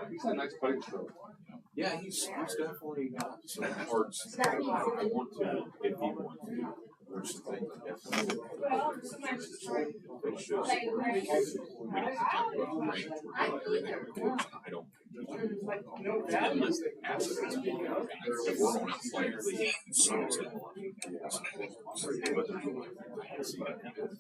He's a nice putting stroke. Yeah, he's definitely got some parts. I want to, if he wants to, there's some things I definitely it shows we don't have to talk about range. We're doing everything we coach. I don't think unless they ask us to speak out. If we're on a player, so but there's a lot of things I can see that happen.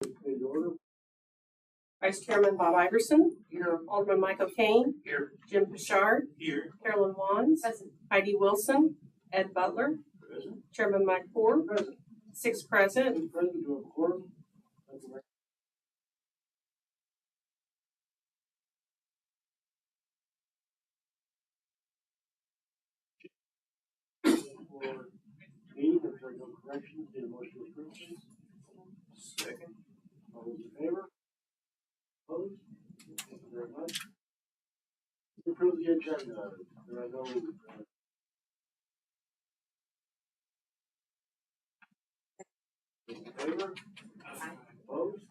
Committee order. Vice Chairman Bob Iverson, Here. Alderman Michael Kane, Here. Jim Bouchard, Here. Carolyn Wands, Heidi Wilson, Ed Butler, Present. Chairman Mike Ford, Present. 6 present. Mr. President, do you have a quorum? Let the record- For meeting, if there are no corrections, need a motion to approve, please. Second. All those in favor? Opposed? Thank you very much. Approve the agenda. There are no, in favor? Opposed?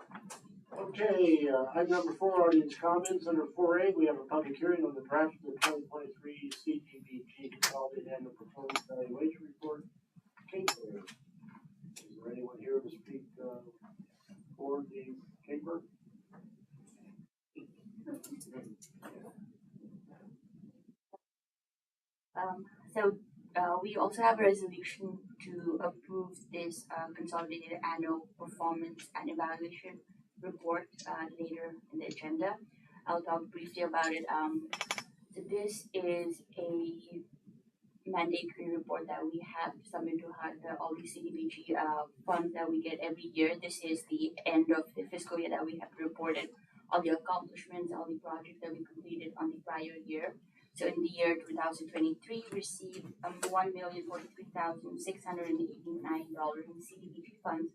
Okay, item number 4, audience comments. Under 4A, we have a public hearing on the draft of the 2023 CDBG Consolidated Annual Performance Evaluation Report. Caper. Is there anyone here to speak for the Caper? We also have a resolution to approve this consolidated annual performance and evaluation report later in the agenda. I'll talk briefly about it. So this is a mandatory report that we have to submit to HUD, all the CDBG funds that we get every year. This is the end of the fiscal year that we have reported all the accomplishments, all the projects that we completed on the prior year. So in the year 2023, we received $1,043,689 in CDBG funds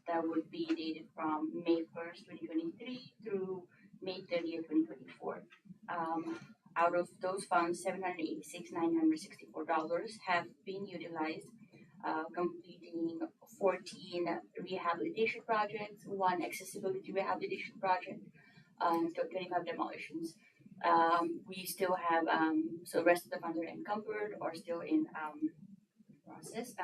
that would be dated from May 1st, 2023 through May 30th, 2024. Out of those funds, $786,964 have been utilized, completing 14 rehabilitation projects, 1 accessibility rehabilitation project, 25 demolitions. We still have so the rest of the funds are encumbered or still in process.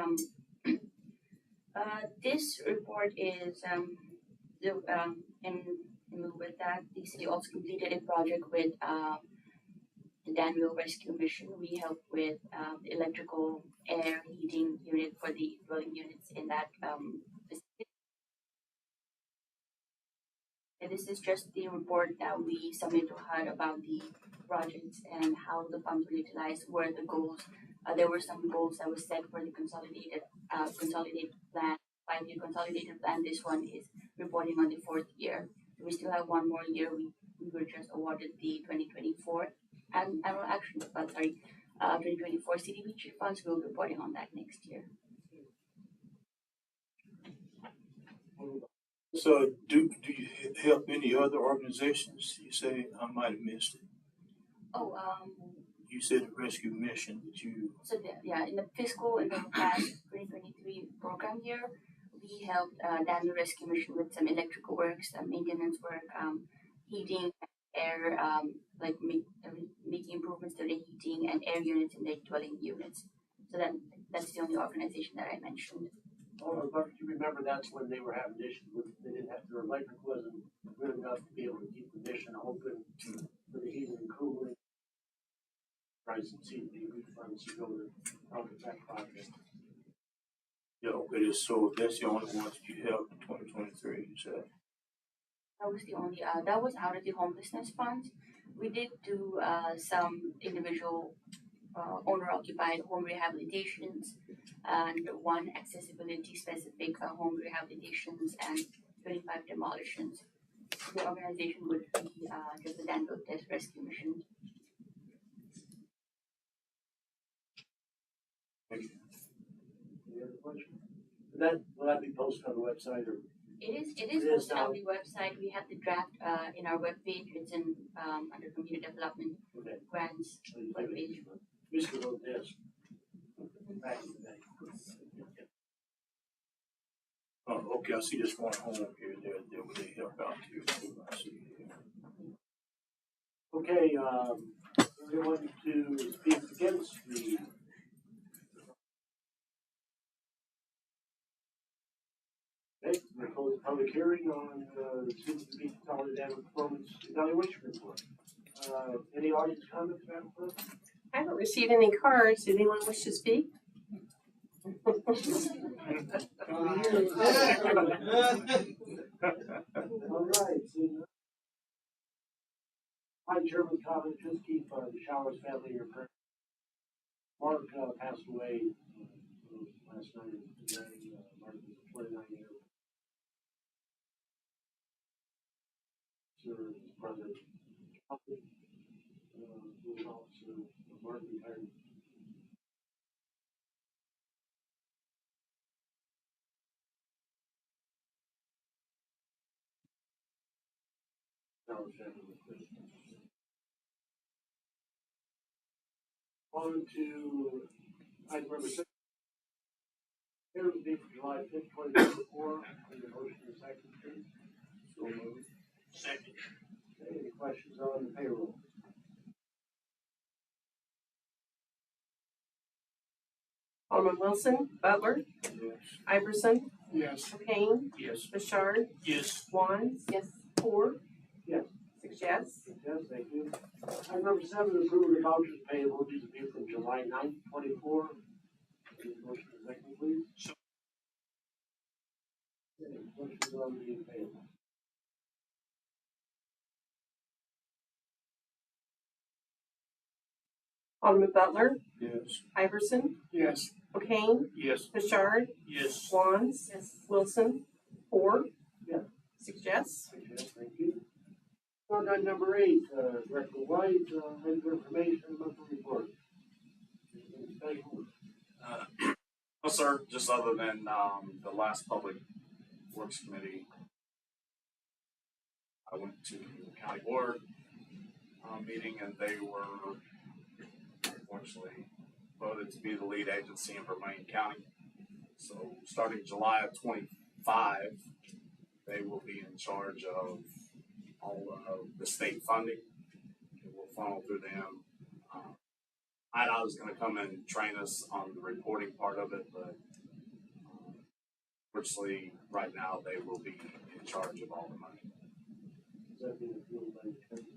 This report is in with that, the city also completed a project with the Danville Rescue Mission. We helped with the electrical air heating unit for the dwelling units in that facility. And this is just the report that we submitted to HUD about the projects and how the funds were utilized, where the goals. There were some goals that were set for the consolidated plan, 5-year consolidated plan. This one is reporting on the 4th year. We still have 1 more year. We were just awarded the 2024 and actually, 2024 CDBG funds. We'll be reporting on that next year. So do you help any other organizations? You say I might have missed it. Oh, You said the rescue mission that you. So in the past 2023 program year, we helped Danville Rescue Mission with some electrical works, some maintenance work, heating, air, making improvements to the heating and air units in the dwelling units. So that's the only organization that I mentioned. Oh, but you remember that's when they were having issues with, they didn't have, their electric wasn't good enough to be able to keep the mission open for the heating and cooling. Price and CDBG funds to go to that project. Yeah, okay, so that's the only ones that you helped in 2023, you said. That was the only, that was out of the homelessness funds. We did do some individual owner-occupied home rehabilitations and 1 accessibility specific home rehabilitations and 25 demolitions. The organization would be just the Danville Rescue Mission. Thank you. Any other questions? Will that be posted on the website or? It is posted on the website. We have the draft in our webpage. It's in under community development grants webpage. Used to vote this. Back in the day. Oh, okay, I see this one home here that would they help out here too. I see here. Okay, anyone to speak against the? Okay, we're going to close the public hearing on the CDBG Consolidated Annual Performance Evaluation Report. Any audience comments, Madam Clerk? I haven't received any cards. Did anyone wish to speak? All right, so hi, Chairman comment, just keep the Showers family in your prayer. Mark passed away last night. Mark was 29 years. Sir, his brother, who was officer, Mark retired. Showers family with Christmas. On to item number 6. Here will be for July 5th, 2024. Need a motion and second, please. So moved. Second. Okay, any questions on the payroll? Alderman Wilson, Butler, Yes. Iverson, Yes. Kane, Yes. Bouchard, Yes. Juan. Yes. Four. Yes. 6 yes. Yes, thank you. Item number 7, approval of vouchers payable due to be from July 9th, 24. Need a motion and second, please. So- Okay, questions on the payable? Alderman Butler, Yes. Iverson, Yes. Kane, Yes. Bouchard, Yes. Juan. Yes. Wilson. Four. Yeah. 6 yes. Yes, thank you. On to number 8, Director White, item of information, monthly report. Anything special? No, sir, just other than, the last Public Works Committee, I went to the county board, meeting, and they were unfortunately voted to be the lead agency in Vermillion County. So starting July of 25, they will be in charge of all of the state funding. It will funnel through them. I was gonna come and train us on the reporting part of it, but unfortunately, right now, they will be in charge of all the money. Is that being approved by the committee?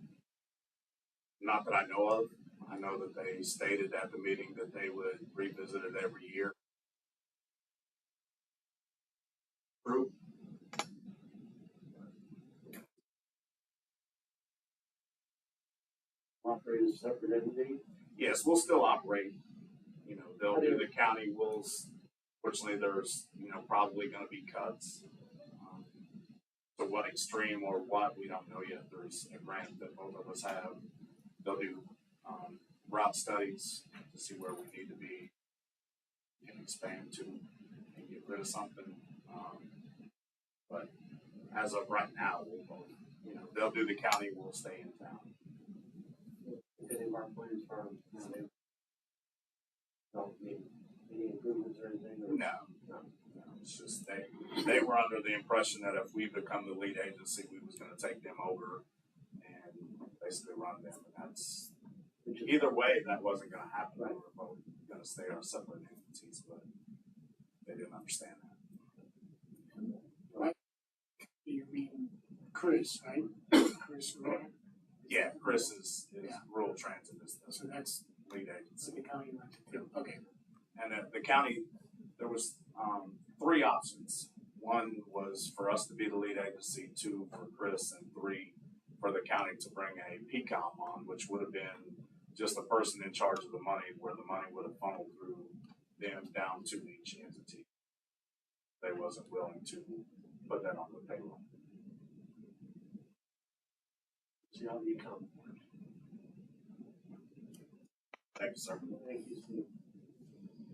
Not that I know of. I know that they stated at the meeting that they would revisit it every year. True. Operate as a separate entity? Yes, we'll still operate. You know, they'll do the county wills. Fortunately, there's, probably gonna be cuts. To what extreme or what, we don't know yet. There's a grant that both of us have. They'll do, route studies to see where we need to be and expand to and get rid of something. But as of right now, we'll both, they'll do the county, we'll stay in town. Any of our plans for, any improvements or anything? Or? No, it's just they were under the impression that if we become the lead agency, we was gonna take them over and basically run them, and that's, either way, that wasn't gonna happen. We were both gonna stay our separate entities, but they didn't understand that. You mean Chris, right? Chris Roy. Yeah, Chris is rural transit is So that's the lead agency. the county went to do. Okay. And the county, there was 3 options. One was for us to be the lead agency, 2 for Chris, and 3 for the county to bring a PCOM on, which would have been just the person in charge of the money, where the money would have funneled through them down to each entity. They wasn't willing to put that on the payroll. See how the account works. Thank you, sir. Thank you, Steve.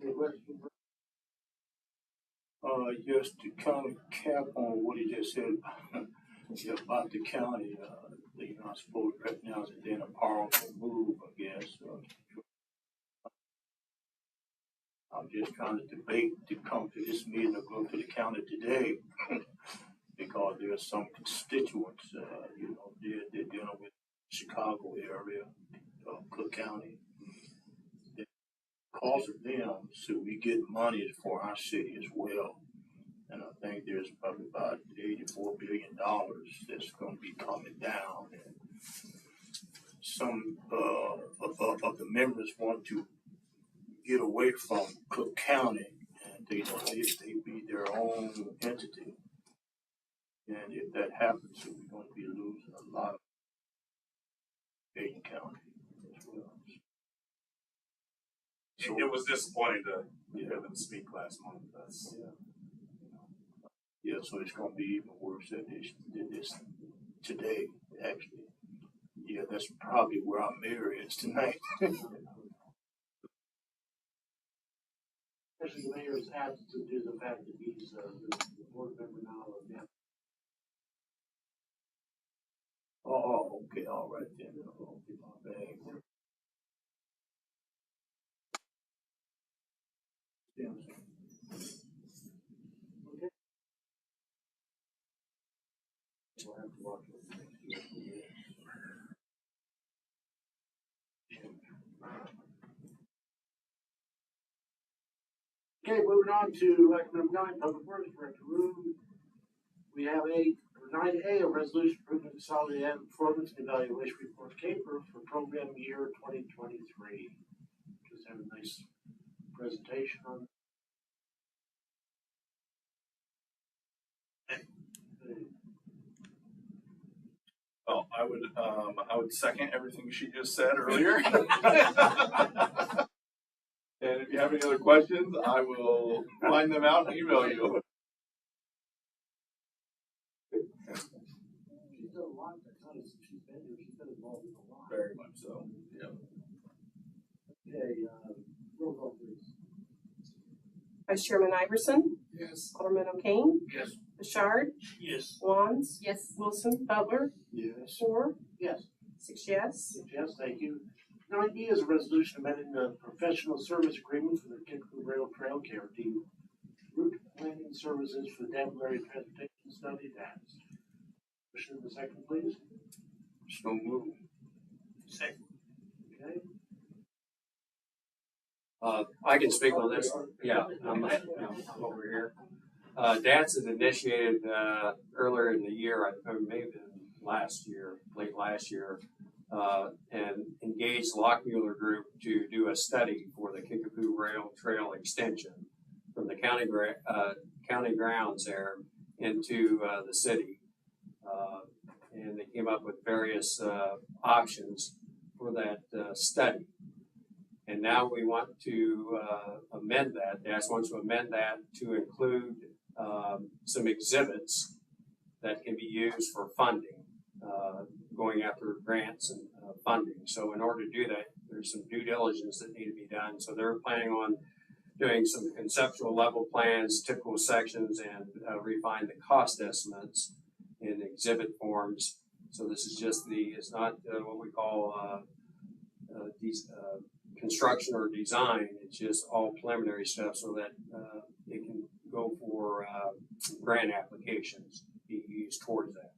Any questions? Just to kind of cap on what he just said about the county, I suppose right now is in a powerful move, I guess. I'm just trying to debate to come to this meeting or go to the county today because there are some constituents, they're dealing with Chicago area, Cook County. Because of them, so we get money for our city as well. And I think there's probably about $84 billion that's going to be coming down. And some of the members want to get away from Cook County they be their own entity. And if that happens, then we're going to be losing a lot of Dayton County as well. It was disappointing to Yeah. hear them speak last month. That's, Yeah, so it's gonna be even worse than this today, actually. Yeah, that's probably where our mayor is tonight. Especially the mayor's absence due to the fact that he's the board member now of them. Oh, okay, all right then. Okay, my bad. Yeah. We'll have to watch it next year. Okay, moving on to item number 9, Public Works Director Room. We have 9A, a resolution approving consolidated performance and evaluation report caper for program year 2023. Just have a nice presentation on. Well, I would second everything she just said earlier. And if you have any other questions, I will find them out and email you. She's done a lot, that's how she's been here, she's been involved in a lot. Very much so, yeah. Okay, roll call please. Vice Chairman Iverson, Yes. Alderman O'Kane, Yes. Bouchard, Yes. Wands, Yes. Wilson, Butler, Yes. 4, Yes. 6 yes. Yes, thank you. 9B is a resolution amending the professional service agreement for the Kickapoo Rail Trail Care Team. Route planning services for the Danville Area Transportation Study, that's. Motion in the second, please. So move. Second. Okay. I can speak on this. Yeah, I'm over here. DATS has initiated, earlier in the year, maybe last year, late last year, and engaged Lockmuir Group to do a study for the Kickapoo Rail Trail extension from the county grounds there into, the city. And they came up with various, options for that, study. And now we want to amend that. DAS wants to amend that to include some exhibits that can be used for funding, going after grants and funding. So in order to do that, there's some due diligence that need to be done. So they're planning on doing some conceptual level plans, typical sections, and refine the cost estimates in exhibit forms. So this is just it's not what we call construction or design. It's just all preliminary stuff so that it can go for grant applications, be used towards that.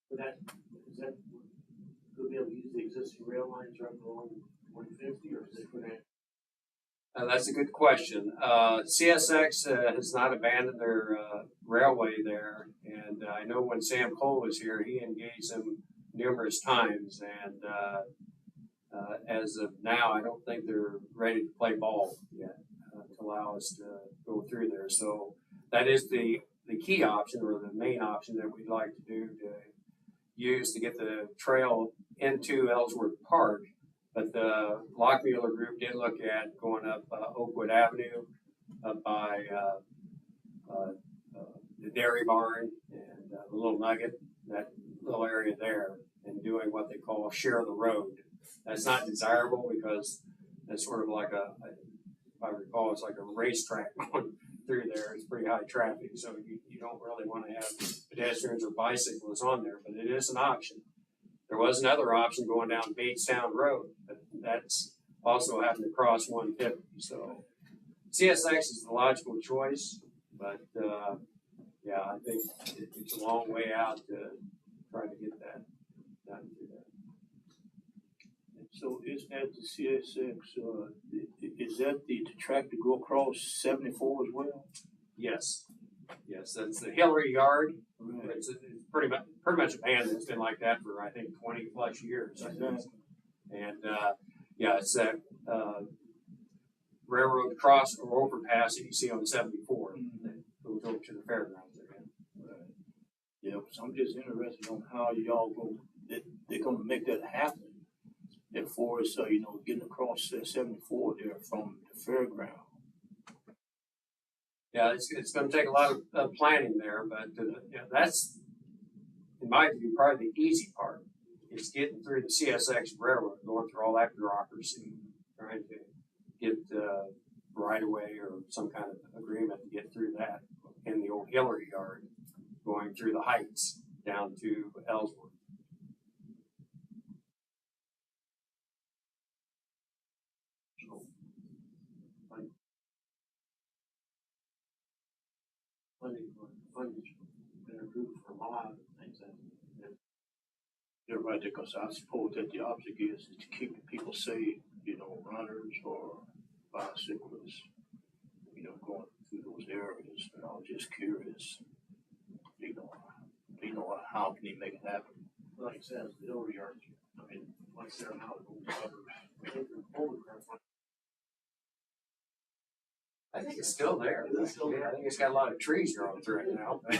For that, is that, we'll be able to use the existing rail lines right along 150, or is it for that? That's a good question. CSX has not abandoned their railway there, and I know when Sam Cole was here, he engaged them numerous times, and as of now, I don't think they're ready to play ball yet to allow us to go through there. So that is the key option, or the main option that we'd like to do to use to get the trail into Ellsworth Park. But the Lockmuir Group did look at going up Oakwood Avenue, up by the Dairy Barn and the Little Nugget, that little area there, and doing what they call share the road. That's not desirable because it's sort of like if I recall, it's like a racetrack going through there. It's pretty high traffic, so you don't really want to have pedestrians or bicyclists on there, but it is an option. There was another option going down Batestown Road, but that's also having to cross 150. So CSX is the logical choice, but yeah, I think it's a long way out to try to get that done through there. So is that the CSX, is that the track to go across 74 as well? Yes, that's the Hillary Yard. Right. It's pretty much abandoned. It's been like that for I think 20 plus years. I think. And yeah, it's that railroad cross or overpass that you see on 74 that goes over to the fairgrounds again. Right. Yeah, because I'm just interested on how y'all they're gonna make that happen. As far as, getting across 74 there from the fairground. Yeah, it's going to take a lot of planning there, but that's, in my view, probably the easy part. It's getting through the CSX railroad, going through all that bureaucracy, trying to get right of way or some kind of agreement to get through that. In the old Hillary Yard, going through the Heights down to Ellsworth. Funding been approved for a lot of things. You're right there, because I suppose that the object is to keep the people safe, runners or bicyclists, going through those areas. And I was just curious, how can he make it happen? Like I said, the Hillary Yard, what's there now, the old cover. I think it's still there. Yeah, I think it's got a lot of trees growing through it now. A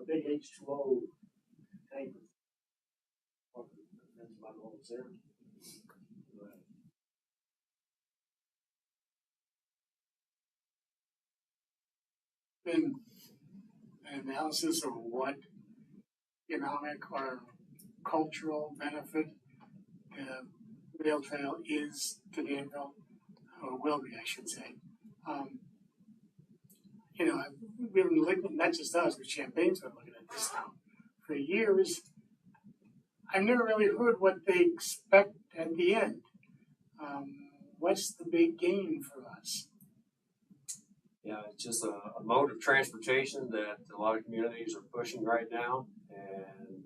big H2O tank. That's about all that's there. Been an analysis of what economic or cultural benefit the rail trail is to Danville, or will be, I should say. We've been looking, not just us, but Champagne's been looking at this now for years. I've never really heard what they expect at the end. What's the big gain for us? Yeah, it's just a mode of transportation that a lot of communities are pushing right now, and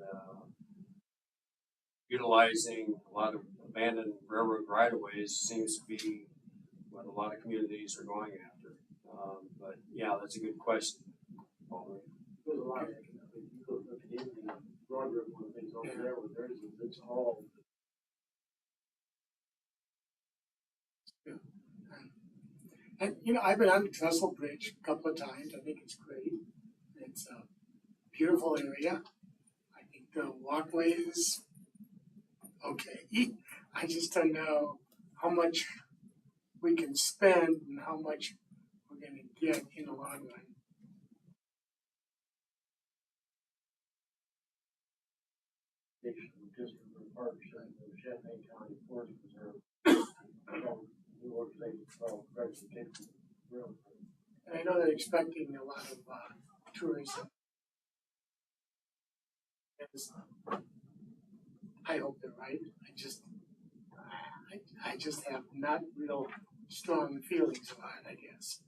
utilizing a lot of abandoned railroad right-of-ways seems to be what a lot of communities are going after. But yeah, that's a good question. There's a lot of, you go look at Indian, Broadway, one of the things over there, where there's, it's all. And I've been on the Trestle Bridge a couple of times. I think it's great. It's a beautiful area. I think the walkway is okay. I just don't know how much we can spend and how much we're going to get in the long run. Just for partnership with Champaign County Forest Preserve. New organization called Credit Protection Railroad. And I know they're expecting a lot of tourism. I hope they're right. I just have not real strong feelings about it, I guess.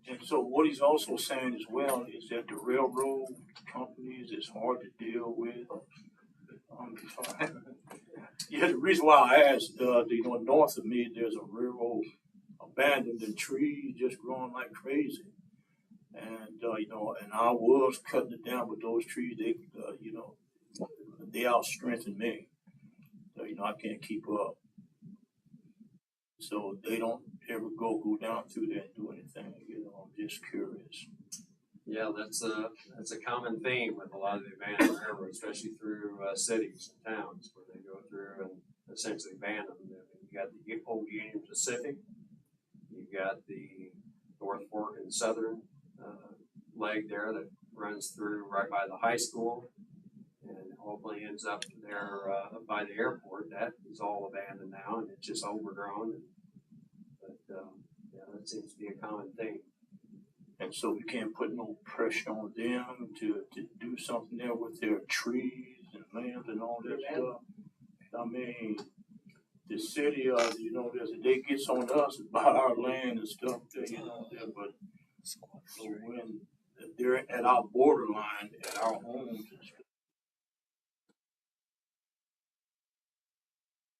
And so what he's also saying as well is that the railroad companies is hard to deal with. Yeah, the reason why I asked, north of me, there's a railroad abandoned and trees just growing like crazy. And, and I was cutting it down, but those trees, they outstrengthen me. So, I can't keep up. So they don't ever go down through there and do anything, I'm just curious. Yeah, that's a common theme with a lot of the abandoned railroads, especially through cities and towns where they go through and essentially abandon them. You got the old Union Pacific, you've got the North Fork and Southern leg there that runs through right by the high school and hopefully ends up there by the airport. That is all abandoned now and it's just overgrown. But that seems to be a common thing. And so we can't put no pressure on them to do something there with their trees and land and all that stuff. I mean, the city, they gets on us about our land and stuff, but when they're at our borderline, at our homes and stuff,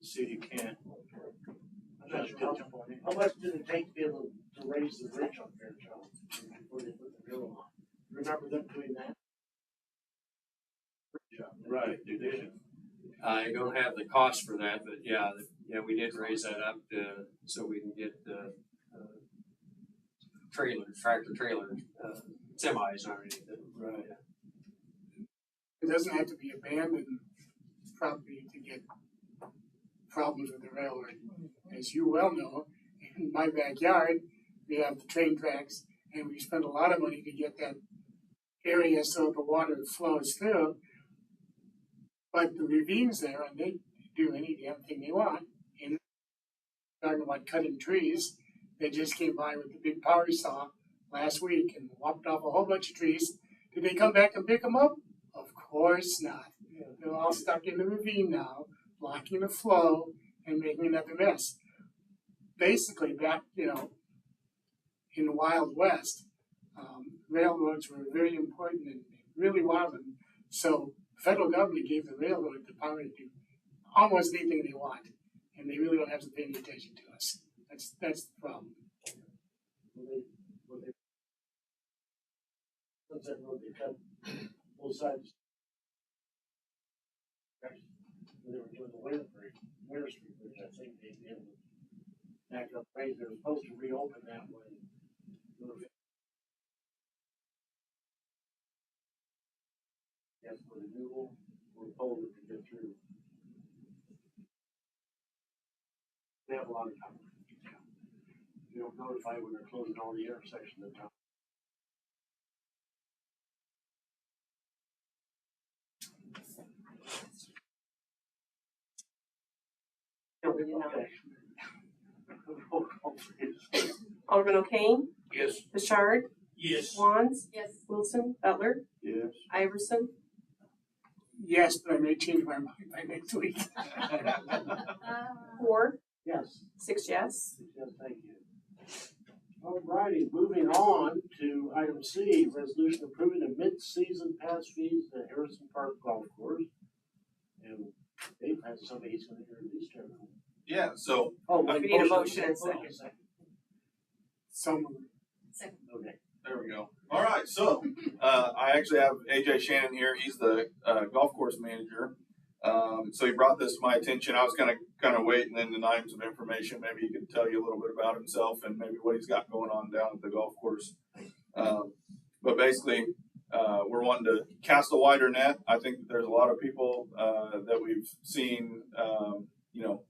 the city can't. How much did it take to be able to raise the bridge on Fairchild before they put the rail on? Remember them doing that? Right, they did. I don't have the cost for that, but yeah, we did raise that up so we can get tractor trailers, semis and everything. Right. It doesn't have to be abandoned property to get problems with the railroad. As you well know, in my backyard, we have the train tracks, and we spend a lot of money to get that area so the water flows through. But the ravines there, and they do any damn thing they want. And talking about cutting trees, they just came by with the big power saw last week and lopped off a whole bunch of trees. Did they come back and pick them up? Of course not. They're all stuck in the ravine now, blocking the flow and making another mess. Basically, back, in the Wild West, railroads were very important and really wanted them. So the federal government gave the railroad the power to do almost anything they want, and they really don't have to pay any attention to us. That's the problem. What's that road they cut both sides? When they were doing the Winter Street Bridge, I think they did back up right. They were supposed to reopen that when. Yes, for the new we're told to get through. They have a lot of time. You don't notify when they're closing all the intersections of town. Okay. Alderman O'Kane, Yes. Bouchard, Yes. Wands, Yes. Wilson, Butler, Yes. Iverson, Yes, but I may change my mind by next week. 4, Yes. 6 yes. Yes, thank you. Alrighty, moving on to item C, resolution approving the mid-season pass fees to Harrison Park Golf Course. And Dave has somebody he's gonna introduce to everyone. Yeah, so, Oh, We need a motion and Okay, second. So Okay. there we go. All right, so, I actually have AJ Shannon here. He's the, golf course manager. So he brought this to my attention. I was gonna kind of wait and then deny him some information. Maybe he could tell you a little bit about himself and maybe what he's got going on down at the golf course. But basically, we're wanting to cast a wider net. I think that there's a lot of people, that we've seen,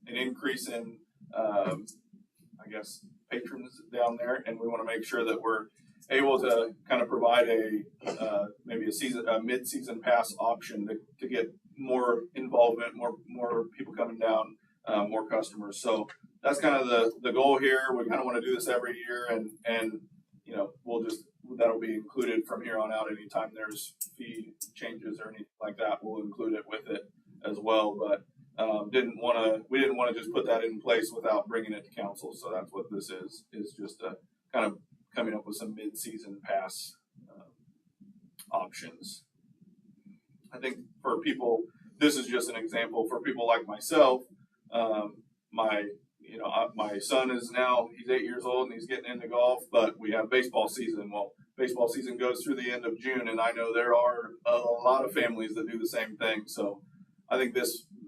an increase in, I guess, patrons down there, and we want to make sure that we're able to kind of provide maybe a mid-season pass option to get more involvement, more people coming down, more customers. So that's kind of the goal here. We kind of want to do this every year, and that'll be included from here on out. Anytime there's fee changes or anything like that, we'll include it with it as well. But we didn't want to just put that in place without bringing it to council. So that's what this is just kind of coming up with some mid-season pass options. I think for people, this is just an example for people like myself. My son is he's 8 years old and he's getting into golf, but we have baseball season. Well, baseball season goes through the end of June, and I know there are a lot of families that do the same thing. So I think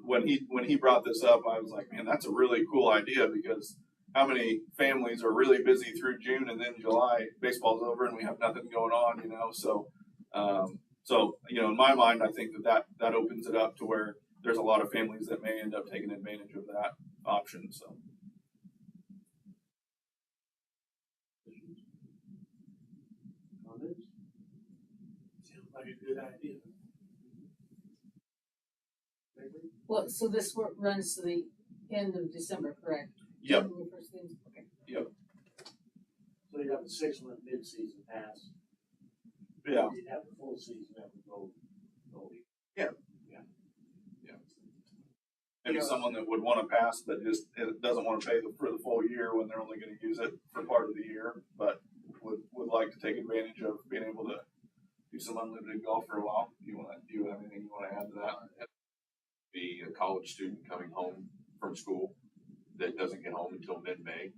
when he brought this up, I was like, man, that's a really cool idea, because how many families are really busy through June and then July, baseball's over and we have nothing going on, So, in my mind, I think that opens it up to where there's a lot of families that may end up taking advantage of that option, so. Comments? Sounds like a good idea. Well, so this runs to the end of December, correct? Yep. January 1st things? Okay. So you'd have a 6-month mid-season pass. Yeah. You'd have the full season that would go. Maybe someone that would want to pass, but just doesn't want to pay for the full year when they're only going to use it for part of the year, but would like to take advantage of being able to do some unlimited golf for a while. Do you have anything you want to add to that? Be a college student coming home from school that doesn't get home until mid-May.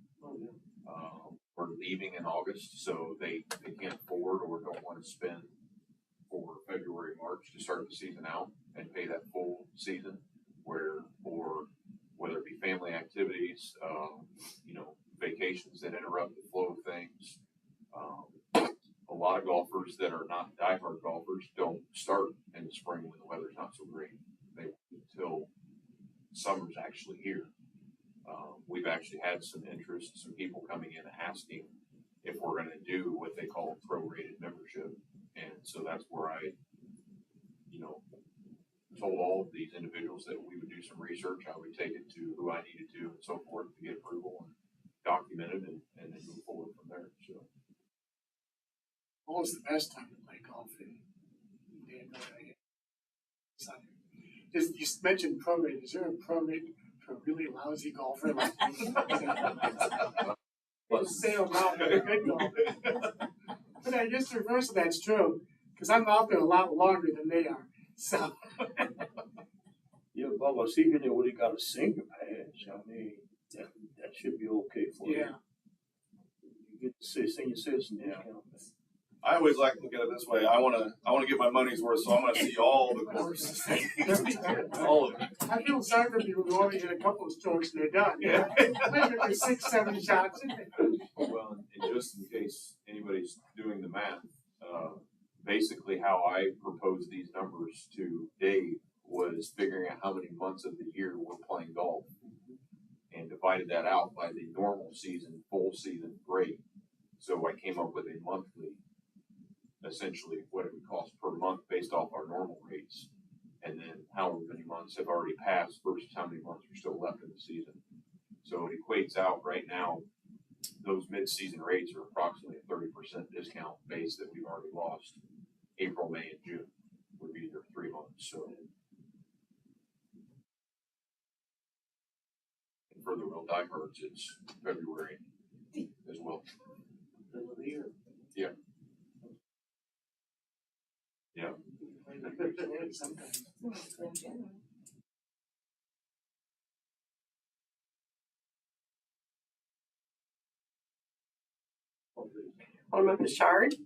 We're leaving in August, so they can't afford or don't want to spend for February, March to start the season out and pay that full season. or whether it be family activities, you know, vacations that interrupt the flow of things. A lot of golfers that are not diehard golfers don't start in the spring when the weather's not so great. They wait until summer's actually here. We've actually had some interest, some people coming in asking if we're going to do what they call a prorated membership. And so that's where I, you know, told all of these individuals that we would do some research. I would take it to who I needed to and so forth to get approval and document it and then move forward from there. So. Almost the best time to play golf in Just, you mentioned prorate. Is there a prorate for a really lousy golfer like me? Stay on mountain, a good golfer. But I guess the reverse of that's true, because I'm out there a lot longer than they are. So. Yeah, Bubba, see, you know, when got a senior pass, I mean, that should be okay for you. Yeah. You get to see senior citizen discount. I always like to look at it this way. I wanna get my money's worth, so I'm gonna see all the courses. All of it. I feel sorry for people who only get a couple of strokes and they're done. Yeah. Maybe 6, 7 shots. Well, and just in case anybody's doing the math, basically how I proposed these numbers to Dave was figuring out how many months of the year we're playing golf and divided that out by the normal season, full season rate. So I came up with a monthly, essentially what it would cost per month based off our normal rates. And then however many months have already passed versus how many months are still left in the season. So it equates out right now, those mid-season rates are approximately a 30% discount base that we've already lost. April, May, and June would be their 3 months. So, and for the real diehards, it's February as well. Middle of the year. Yeah. Yeah. Sometimes. Alderman Bouchard,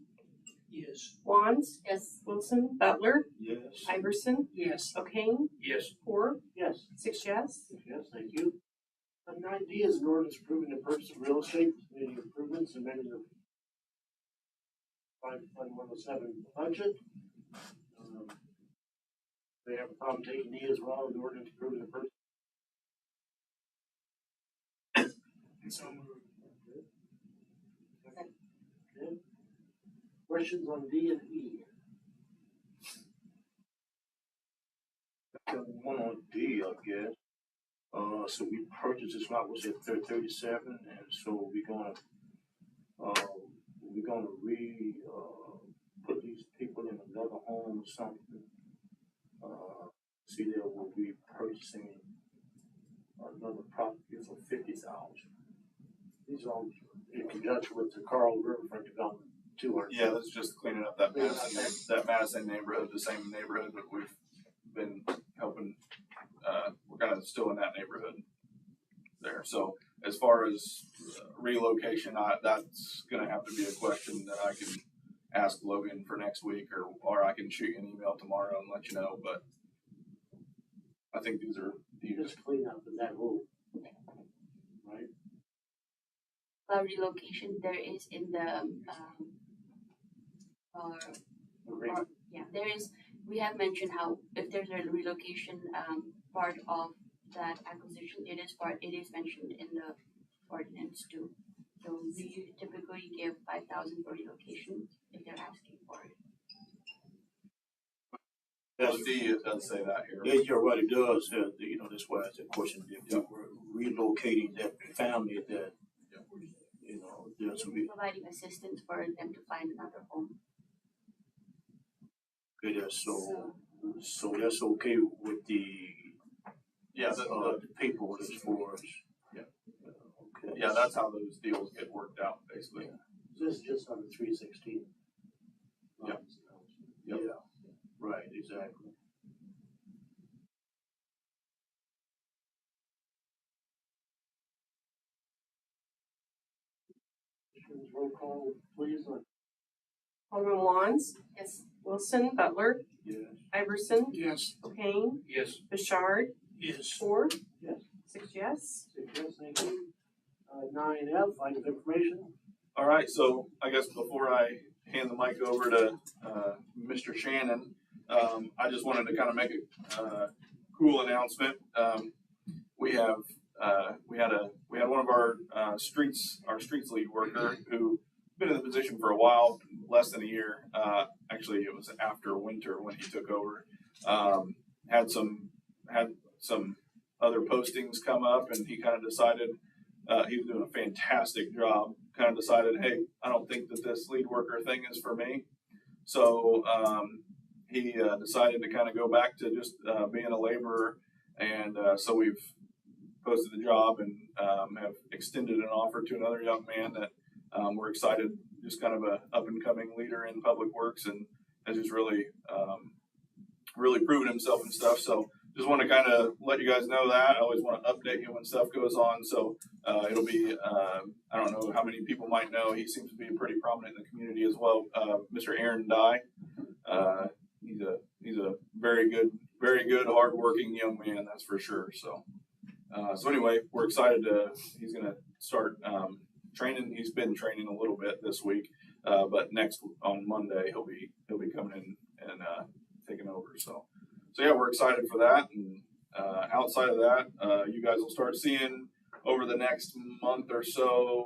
Yes. Wands, Yes. Wilson, Butler, Yes. Iverson, Yes. O'Kane, Yes. Ford, Yes. 6 yes. Yes, thank you. 9D is an ordinance approving the purchase of real estate, community improvements, amending the Fund 107 budget. They have a problem taking D as well, an ordinance approving the purchase. So moved. Okay. Questions on D and E? One on D, I guess. So we purchased this lot was at 37, and so we're gonna put these people in another home or something. See, there will be purchasing another property for 50,000. These are all in conjunction with the Carl Riverfront development too, aren't they? Yeah, that's just cleaning up that Madison neighborhood, the same neighborhood that we've been helping. We're kind of still in that neighborhood there. So as far as relocation, that's going to have to be a question that I can ask Logan for next week, or I can shoot you an email tomorrow and let you know. But I think these are You just clean up in that whole, right? Relocation, there is in the, Agreement. there is, we have mentioned how if there's a relocation, part of that acquisition, it is mentioned in the ordinance too. So we typically give 5,000 for relocation if they're asking for it. Well, D, it does say that here. Yeah, you're right, it does. You know, that's why it's a question if Yeah. we're relocating that family that, you know, there's some Providing assistance for them to find another home. good, so that's okay with the, Yeah, the people as far as. Yeah. Okay. yeah, that's how those deals get worked out, basically. This is just under 316. Yep. Yeah, right, exactly. Roll call, please. Alderman Wands, Yes. Wilson, Butler, Yes. Iverson, Yes. O'Kane, Yes. Bouchard, Yes. 4? Yes. 6 yes. Yes, thank you. 9F, item of information. All right, so I guess before I hand the mic over to Mr. Shannon, I just wanted to kind of make a cool announcement. We had one of our streets lead worker who been in the position for a while, less than a year. Actually, it was after winter when he took over. Had some other postings come up, and he kind of decided he was doing a fantastic job. Kind of decided, hey, I don't think that this lead worker thing is for me. So he decided to kind of go back to just being a laborer, and so we've posted the job and have extended an offer to another young man that we're excited, just kind of a up and coming leader in public works, and has just really proven himself and stuff. So just want to kind of let you guys know that. I always want to update you when stuff goes on. So it'll be, I don't know how many people might know, he seems to be pretty prominent in the community as well. Mr. Aaron Dye. He's a very good, hardworking young man, that's for sure. So anyway, we're excited he's going to start training. He's been training a little bit this week, but on Monday he'll be coming in and taking over. So yeah, we're excited for that. And outside of that, you guys will start seeing over the next month or so,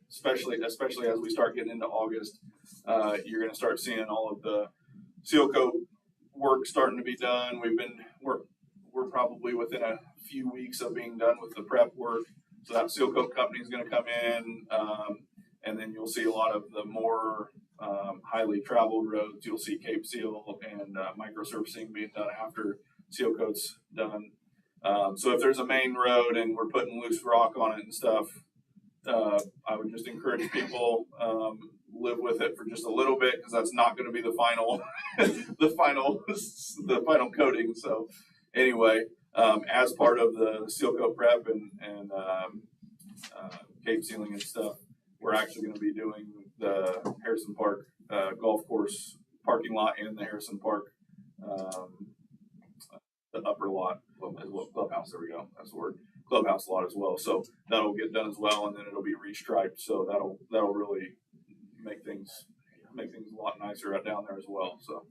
especially as we start getting into August, you're going to start seeing all of the seal coat work starting to be done. We're probably within a few weeks of being done with the prep work. So that seal coat company is going to come in, and then you'll see a lot of the more highly traveled roads. You'll see Cape Seal and microsurfacing being done after seal coat's done. So if there's a main road and we're putting loose rock on it and stuff, I would just encourage people live with it for just a little bit, because that's not going to be the final the final coating. So anyway, as part of the seal coat prep and cape sealing and stuff, we're actually going to be doing the Harrison Park golf course parking lot and the Harrison Park the upper lot as well, clubhouse. There we go. That's the word. Clubhouse lot as well. So that'll get done as well, and then it'll be restriped. So that'll really make things a lot nicer right down there as well. So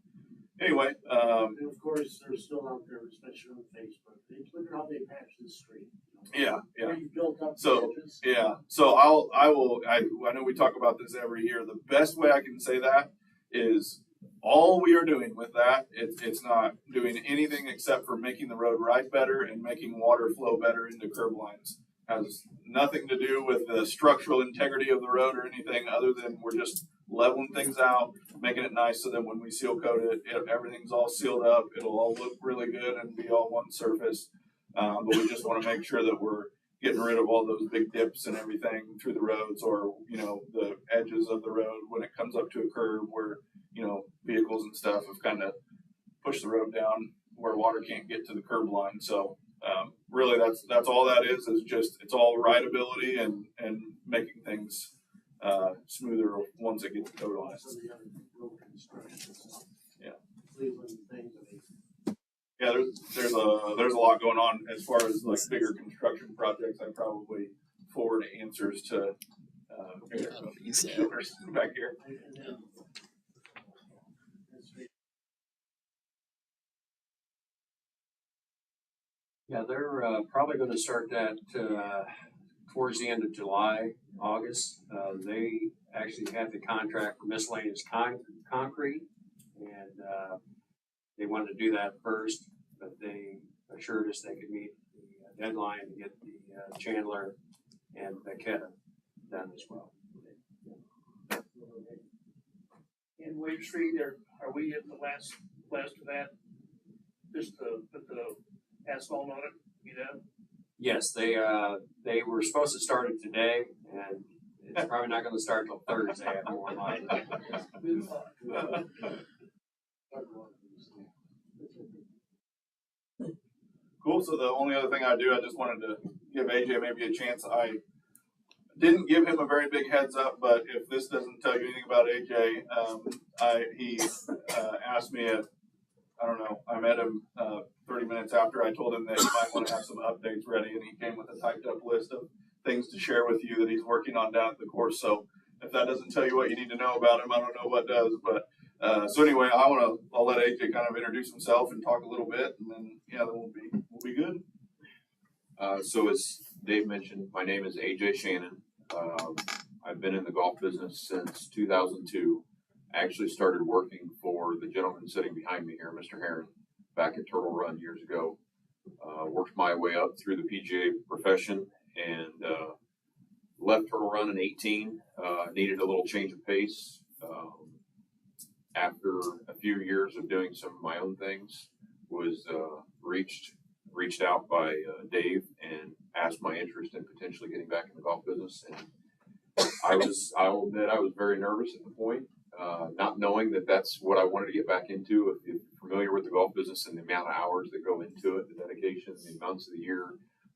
anyway, And of course, they're still out there, especially on Facebook. They wonder how they patch the street. yeah. Where you built up So, the edges. yeah. So I know we talk about this every year. The best way I can say that is all we are doing with that. It's not doing anything except for making the road ride better and making water flow better into curb lines. Has nothing to do with the structural integrity of the road or anything other than we're just leveling things out, making it nice so that when we seal coat it, everything's all sealed up. It'll all look really good and be all one surface. But we just want to make sure that we're getting rid of all those big dips and everything through the roads, or, the edges of the road when it comes up to a curb where, vehicles and stuff have kind of pushed the road down where water can't get to the curb line. So really that's all that is just, it's all rideability and making things smoother once it gets the coat on it. Some of the other road construction. Yeah. Cleveland things. Yeah, there's a lot going on as far as like bigger construction projects. I probably forward answers to back here. Yeah, they're probably going to start that towards the end of July, August. They actually had the contract for miscellaneous concrete, and they wanted to do that first, but they assured us they could meet the deadline to get the Chandler and Becketta done as well. In Wade Street, are we at the last of that? Just to put the asphalt on it, Yes, they were supposed to start it today, and it's probably not going to start till Thursday. I more likely. Cool. So the only other thing I just wanted to give AJ maybe a chance. I didn't give him a very big heads up, but if this doesn't tell you anything about AJ, he asked me I don't know, I met him, 30 minutes after I told him that he might want to have some updates ready, and he came with a typed up list of things to share with you that he's working on down at the course. So if that doesn't tell you what you need to know about him, I don't know what does. But so anyway, I'll let AJ kind of introduce himself and talk a little bit, and then then we'll be good. So as Dave mentioned, my name is AJ Shannon. I've been in the golf business since 2002. I actually started working for the gentleman sitting behind me here, Mr. Heron, back at Turtle Run years ago. Worked my way up through the PGA profession and left Turtle Run in 18. Needed a little change of pace. After a few years of doing some of my own things, was reached out by Dave and asked my interest in potentially getting back in the golf business. And I'll admit I was very nervous at the point, not knowing that that's what I wanted to get back into. If you're familiar with the golf business and the amount of hours that go into it, the dedication, the amounts of the year,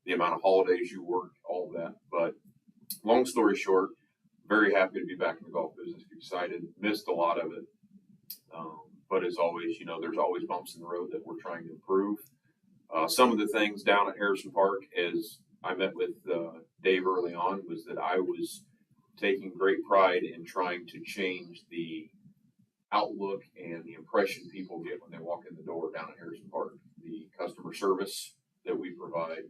the amount of holidays you work, all of that. But long story short, very happy to be back in the golf business. Excited, missed a lot of it. But as always, there's always bumps in the road that we're trying to improve. Some of the things down at Harrison Park, as I met with Dave early on, was that I was taking great pride in trying to change the outlook and the impression people get when they walk in the door down at Harrison Park. The customer service that we provide,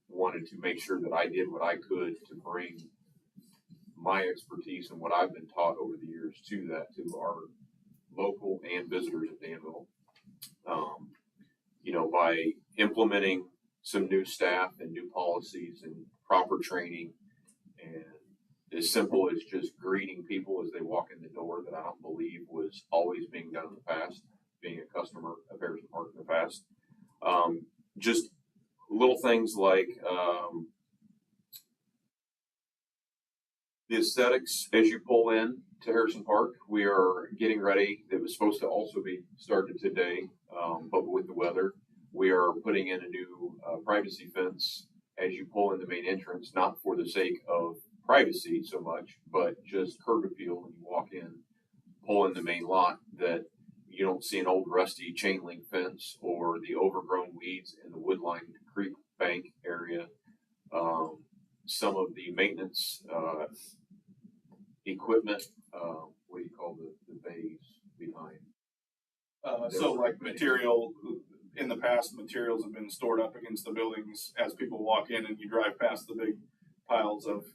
wanted to make sure that I did what I could to bring my expertise and what I've been taught over the years to our local and visitors at Danville. By implementing some new staff and new policies and proper training, and as simple as just greeting people as they walk in the door, that I don't believe was always being done in the past, being a customer of Harrison Park in the past. Just little things like the aesthetics as you pull in to Harrison Park. We are getting ready. It was supposed to also be started today, but with the weather, we are putting in a new privacy fence as you pull in the main entrance, not for the sake of privacy so much, but just curb appeal when you walk in, pull in the main lot, that you don't see an old rusty chain link fence or the overgrown weeds in the wood-lined creek bank area. Some of the maintenance equipment, what do you call the bays behind? So like material, in the past, materials have been stored up against the buildings as people walk in and you drive past the big piles of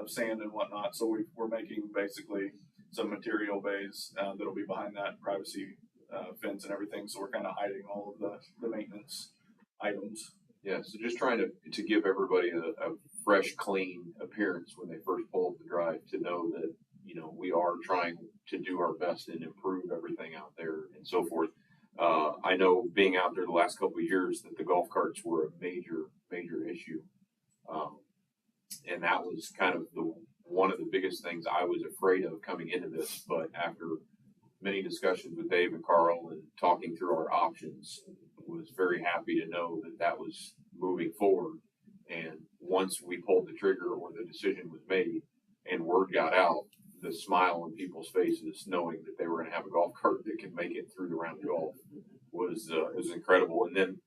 sand and whatnot. So we're making basically some material bays that'll be behind that privacy fence and everything. So we're kind of hiding all of the maintenance items. Yeah, so just trying to give everybody a fresh, clean appearance when they first pull up the drive, to know that, we are trying to do our best and improve everything out there and so forth. I know, being out there the last couple of years, that the golf carts were a major, major issue. And that was kind of one of the biggest things I was afraid of coming into this. But after many discussions with Dave and Carl and talking through our options, was very happy to know that that was moving forward. And once we pulled the trigger, or the decision was made and word got out, the smile on people's faces knowing that they were going to have a golf cart that could make it through the round of golf was incredible. And then,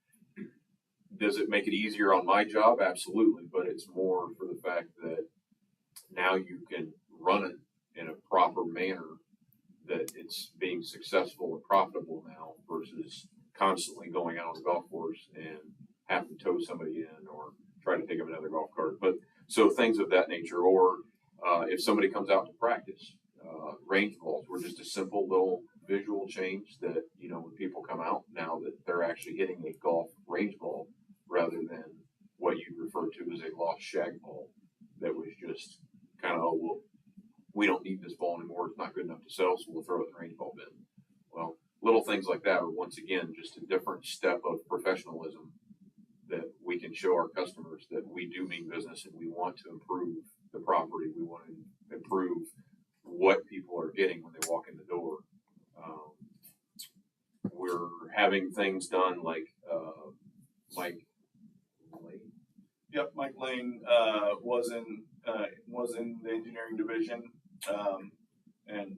does it make it easier on my job? Absolutely. But it's more for the fact that now you can run it in a proper manner, that it's being successful and profitable now, versus constantly going out on the golf course and have to tow somebody in or try to pick up another golf cart. But so things of that nature, or if somebody comes out to practice, range balls were just a simple little visual change that, when people come out now, that they're actually hitting a golf range ball rather than what you refer to as a lost shag ball that was just kind of, well, we don't need this ball anymore, it's not good enough to sell, so we'll throw it in the range ball bin. Well, little things like that are, once again, just a different step of professionalism that we can show our customers that we do mean business and we want to improve the property. We want to improve what people are getting when they walk in the door. We're having things done like Mike Lane. Yep, Mike Lane was in the engineering division, and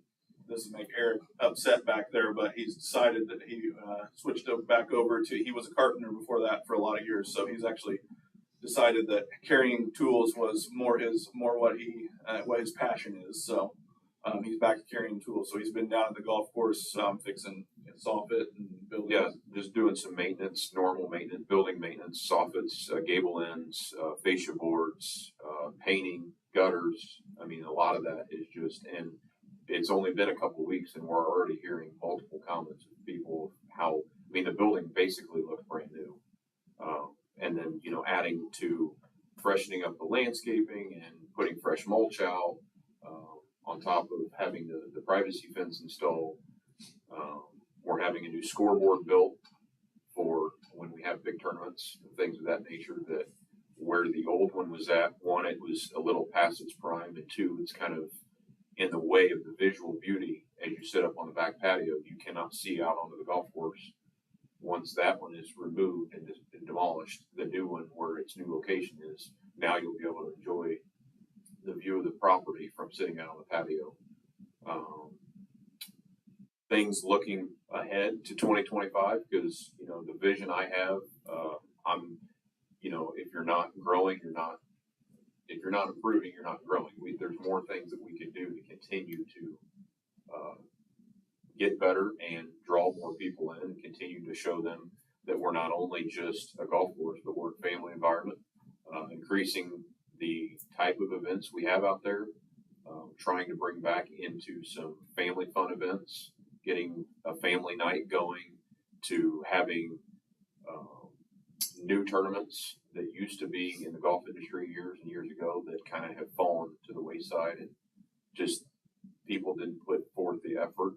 this will make Eric upset back there, but he's decided that he switched back over to, he was a carpenter before that for a lot of years, so he's actually decided that carrying tools was more what his passion is. So he's back to carrying tools. So he's been down at the golf course fixing soffit and building. Yeah, just doing some maintenance, normal maintenance, building maintenance, soffits, gable ends, fascia boards, painting, gutters. I mean, a lot of that is just, and it's only been a couple of weeks and we're already hearing multiple comments of people how, I mean, the building basically looks brand new. And then, you know, adding to freshening up the landscaping and putting fresh mulch out, on top of having the privacy fence installed. We're having a new scoreboard built for when we have big tournaments and things of that nature, that where the old one was at, one, it was a little past its prime, and two, it's kind of in the way of the visual beauty. As you sit up on the back patio, you cannot see out onto the golf course. Once that one is removed and demolished, the new one where its new location is, now you'll be able to enjoy the view of the property from sitting out on the patio. Things looking ahead to 2025, because, you know, the vision I have, I'm, you know, if you're not growing, if you're not improving, you're not growing. There's more things that we can do to continue to get better and draw more people in, and continue to show them that we're not only just a golf course, but we're a family environment, increasing the type of events we have out there, trying to bring back into some family fun events, getting a family night going, to having new tournaments that used to be in the golf industry years and years ago that kind of have fallen to the wayside, and just people didn't put forth the effort.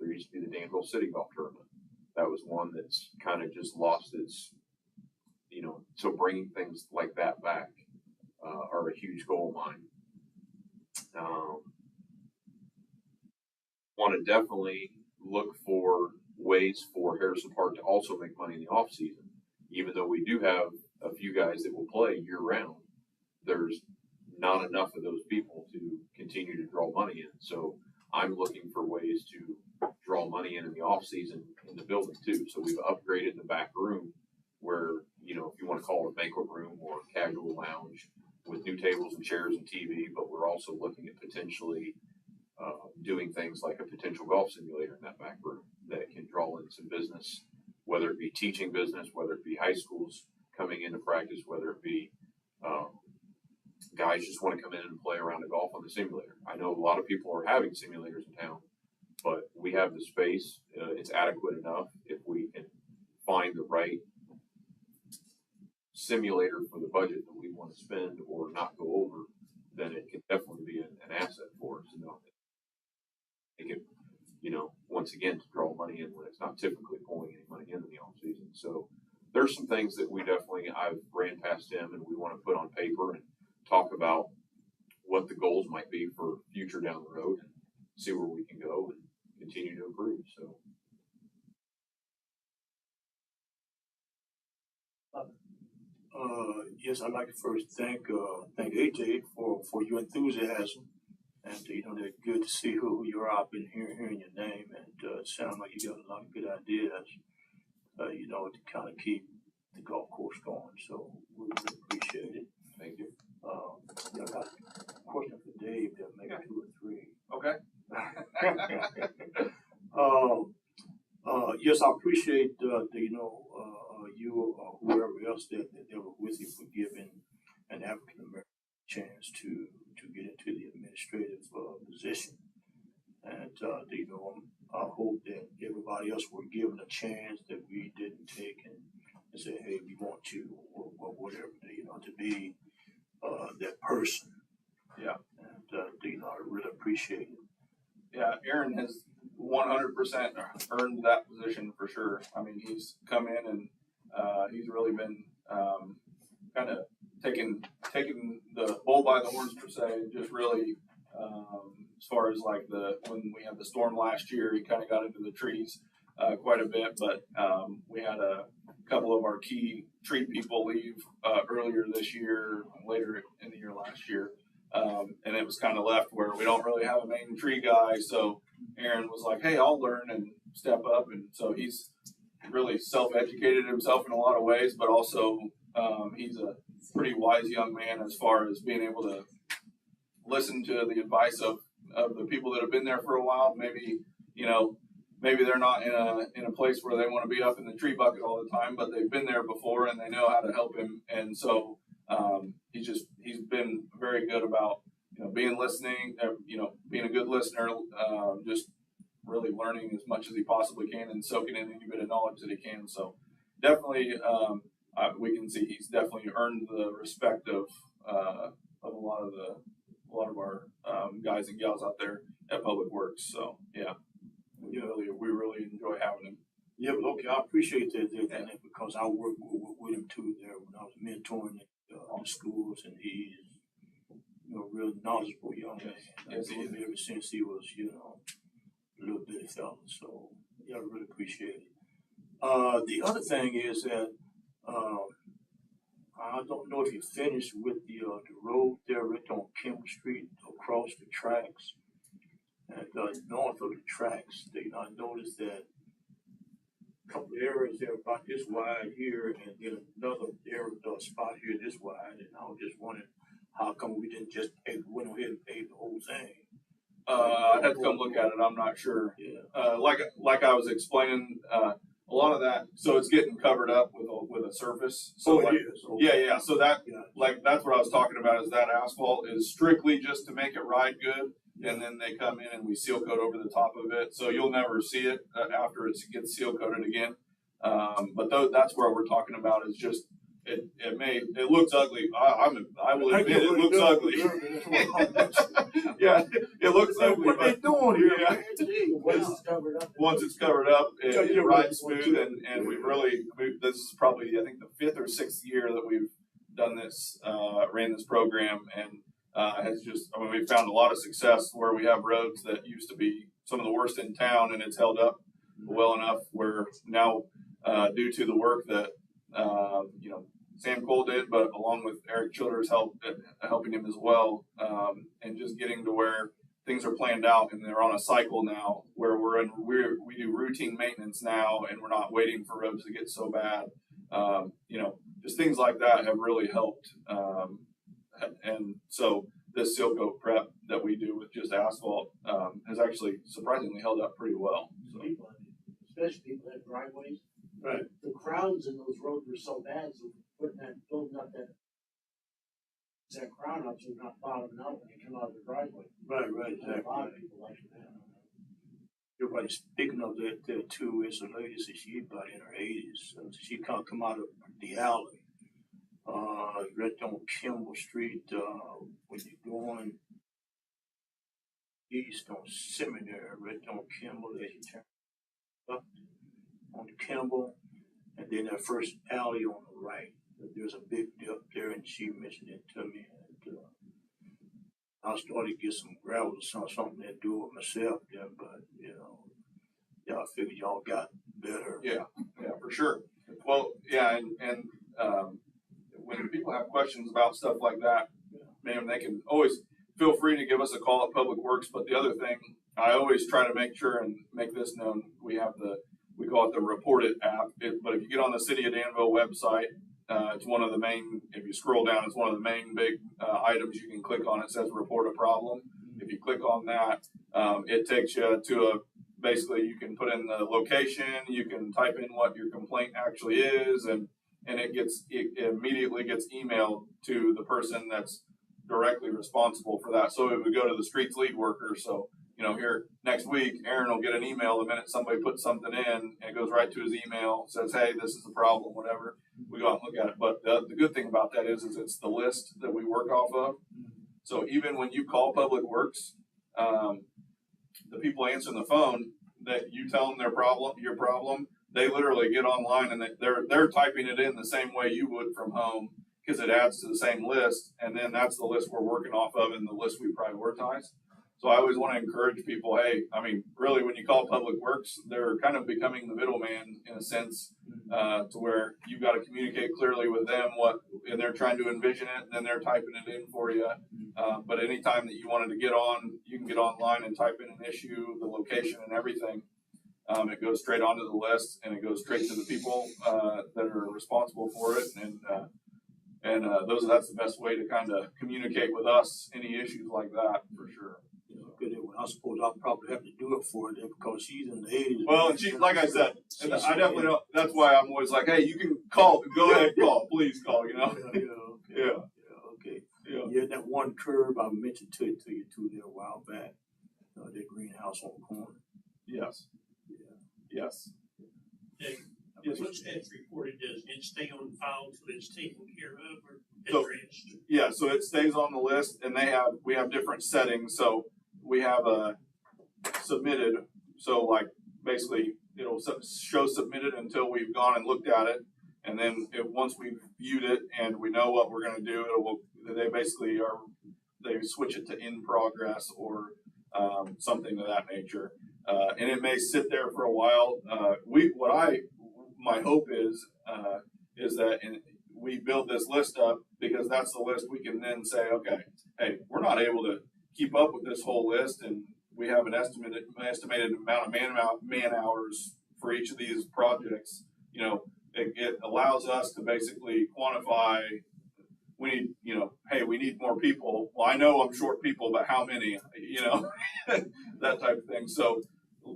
There used to be the Danville City Golf Tournament. That was one that's kind of just lost its, you know, so bringing things like that back are a huge goal of mine. Want to definitely look for ways for Harrison Park to also make money in the off season. Even though we do have a few guys that will play year round, there's not enough of those people to continue to draw money in. So I'm looking for ways to draw money in the off season in the building too. So we've upgraded the back room where, you know, if you want to call it a banquet room or casual lounge, with new tables and chairs and TV, but we're also looking at potentially doing things like a potential golf simulator in that back room that can draw in some business, whether it be teaching business, whether it be high schools coming into practice, whether it be guys just want to come in and play around a golf on the simulator. I know a lot of people are having simulators in town, but we have the space. It's adequate enough. If we can find the right simulator for the budget that we want to spend or not go over, then it can definitely be an asset for us. You know, it can, you know, once again, to draw money in when it's not typically pulling any money in the off season. So there's some things that I've ran past him and we want to put on paper and talk about what the goals might be for future down the road and see where we can go and continue to improve. So. Yes, I'd like to first thank AJ for your enthusiasm, and you know, it's good to see who you're up and hearing your name, and it sounds like you got a lot of good ideas, you know, to kind of keep the golf course going. So we really appreciate it. Thank you. I got a question for Dave. There, maybe 2 or 3. Okay. Yes, I appreciate you know, you or whoever else that were with you for giving an African American chance to get into the administrative position. And you know, I hope that everybody else were given a chance that we didn't take and say, hey, we want you or whatever, you know, to be that person. Yeah. And you know, I really appreciate it. Yeah, Aaron has 100% earned that position for sure. I mean, he's come in and he's really been kind of taking the bull by the horns per se, and just really as far as like when we had the storm last year, he kind of got into the trees quite a bit, but we had a couple of our key tree people leave earlier this year, later in the year last year. And it was kind of left where we don't really have a main tree guy, so Aaron was like, hey, I'll learn and step up. And so he's really self-educated himself in a lot of ways, but also he's a pretty wise young man as far as being able to listen to the advice of the people that have been there for a while. Maybe, maybe they're not in a place where they want to be up in the tree bucket all the time, but they've been there before and they know how to help him. And so he's been very good about being listening, being a good listener, just really learning as much as he possibly can and soaking in any bit of knowledge that he can. So definitely, we can see he's definitely earned the respect of a lot of our guys and gals out there at Public Works. So yeah, we really enjoy having him. Yeah, but okay, I appreciate that because I worked with him too there when I was mentoring all the schools, and he's real knowledgeable young man. Yes, he is. Ever since he was a little bitty fella. So yeah, I really appreciate it. The other thing is that I don't know if you finished with the road there right on Kimball Street across the tracks and north of the tracks. I noticed that a couple of areas there about this wide here, and then another area spot here this wide. And I was just wondering how come we didn't just went ahead and pave the whole thing. I'd have to come look at it. I'm not sure. Yeah. Like I was explaining, a lot of that, so it's getting covered up with a surface. So it is. Okay. Yeah. So that, Yeah. that's what I was talking about. Is that asphalt is strictly just to make it ride good, and then they come in and we seal coat over the top of it. So you'll never see it after it gets seal coated again. But that's where we're talking about is just it looks ugly. I will admit it looks ugly. Yeah, it looks ugly. What they doing here? Yeah. Man? Gee, Once it's covered up. Once it's covered up, it Yeah, rides right. smooth, and this is probably, I think, the 5th or 6th year that we've done this, ran this program, and we found a lot of success where we have roads that used to be some of the worst in town, and it's held up well enough where now, due to the work that, Sam Cole did, but along with Eric Childers helping him as well, and just getting to where things are planned out and they're on a cycle now where we do routine maintenance now and we're not waiting for roads to get so bad. Just things like that have really helped. And so this seal coat prep that we do with just asphalt has actually surprisingly held up pretty well. So. People, especially people that have driveways. Right. The crowns in those roads were so bad, so building up that crown up so you're not bottoming out when you come out of the driveway. Right, A lot of exactly. people like that. Everybody speaking of that there too is a lady, so she's about in her 80s. So she can't come out of the alley. Right on Kimball Street, when you're going east on Seminary, right on Kimball, as you turn up on Kimball, and then that first alley on the right. There's a big dip there, and she mentioned it to me. And, I started to get some gravel or something to do with myself there, but I figured y'all got better. Yeah, for sure. Well, yeah, and when people have questions about stuff like that, man, they can always feel free to give us a call at Public Works. But the other thing, I always try to make sure and make this known. We call it the Report It app. But if you get on the City of Danville website, it's one of the main, if you scroll down, it's one of the main big items you can click on. It says Report a Problem. If you click on that, it takes you to basically you can put in the location, you can type in what your complaint actually is, and it immediately gets emailed to the person that's directly responsible for that. So it would go to the streets lead worker. So, here next week, Aaron will get an email the minute somebody puts something in, and it goes right to his email, says, hey, this is the problem, whatever. We go out and look at it. But the good thing about that is it's the list that we work off of. So even when you call Public Works, the people answering the phone, that you tell them your problem, they literally get online and they're typing it in the same way you would from home, because it adds to the same list, and then that's the list we're working off of and the list we prioritize. So I always want to encourage people, hey, I mean, really, when you call Public Works, they're kind of becoming the middleman in a sense, to where you've got to communicate clearly with them and they're trying to envision it, and then they're typing it in for you. But anytime that you wanted to get on, you can get online and type in an issue, the location and everything. It goes straight onto the list, and it goes straight to the people that are responsible for it, and that's the best way to kind of communicate with us any issues like that for sure. You know, good. Well, I suppose I'll probably have to do it for her because she's in the 80s. Well, and she, like I said, I definitely don't. That's why I'm always like, hey, you can call. Go ahead, call. Please call. You know. Okay. Yeah, that one curve I mentioned to you there a while back. That greenhouse on the corner. Yes. Yes. Dave, Yes, once that's reported, does it stay on file so it's taken care of or So- addressed? Yeah, so it stays on the list, and we have different settings. So we have a submitted. So like basically it'll show submitted until we've gone and looked at it, and then once we've viewed it and we know what we're going to do, they switch it to in progress or something of that nature. And it may sit there for a while. My hope is that we build this list up because that's the list we can then say, okay, hey, we're not able to keep up with this whole list, and we have an estimated amount of man hours for each of these projects. You know, it allows us to basically quantify. We need more people. Well, I know I'm short people, but how many? You know, that type of thing. So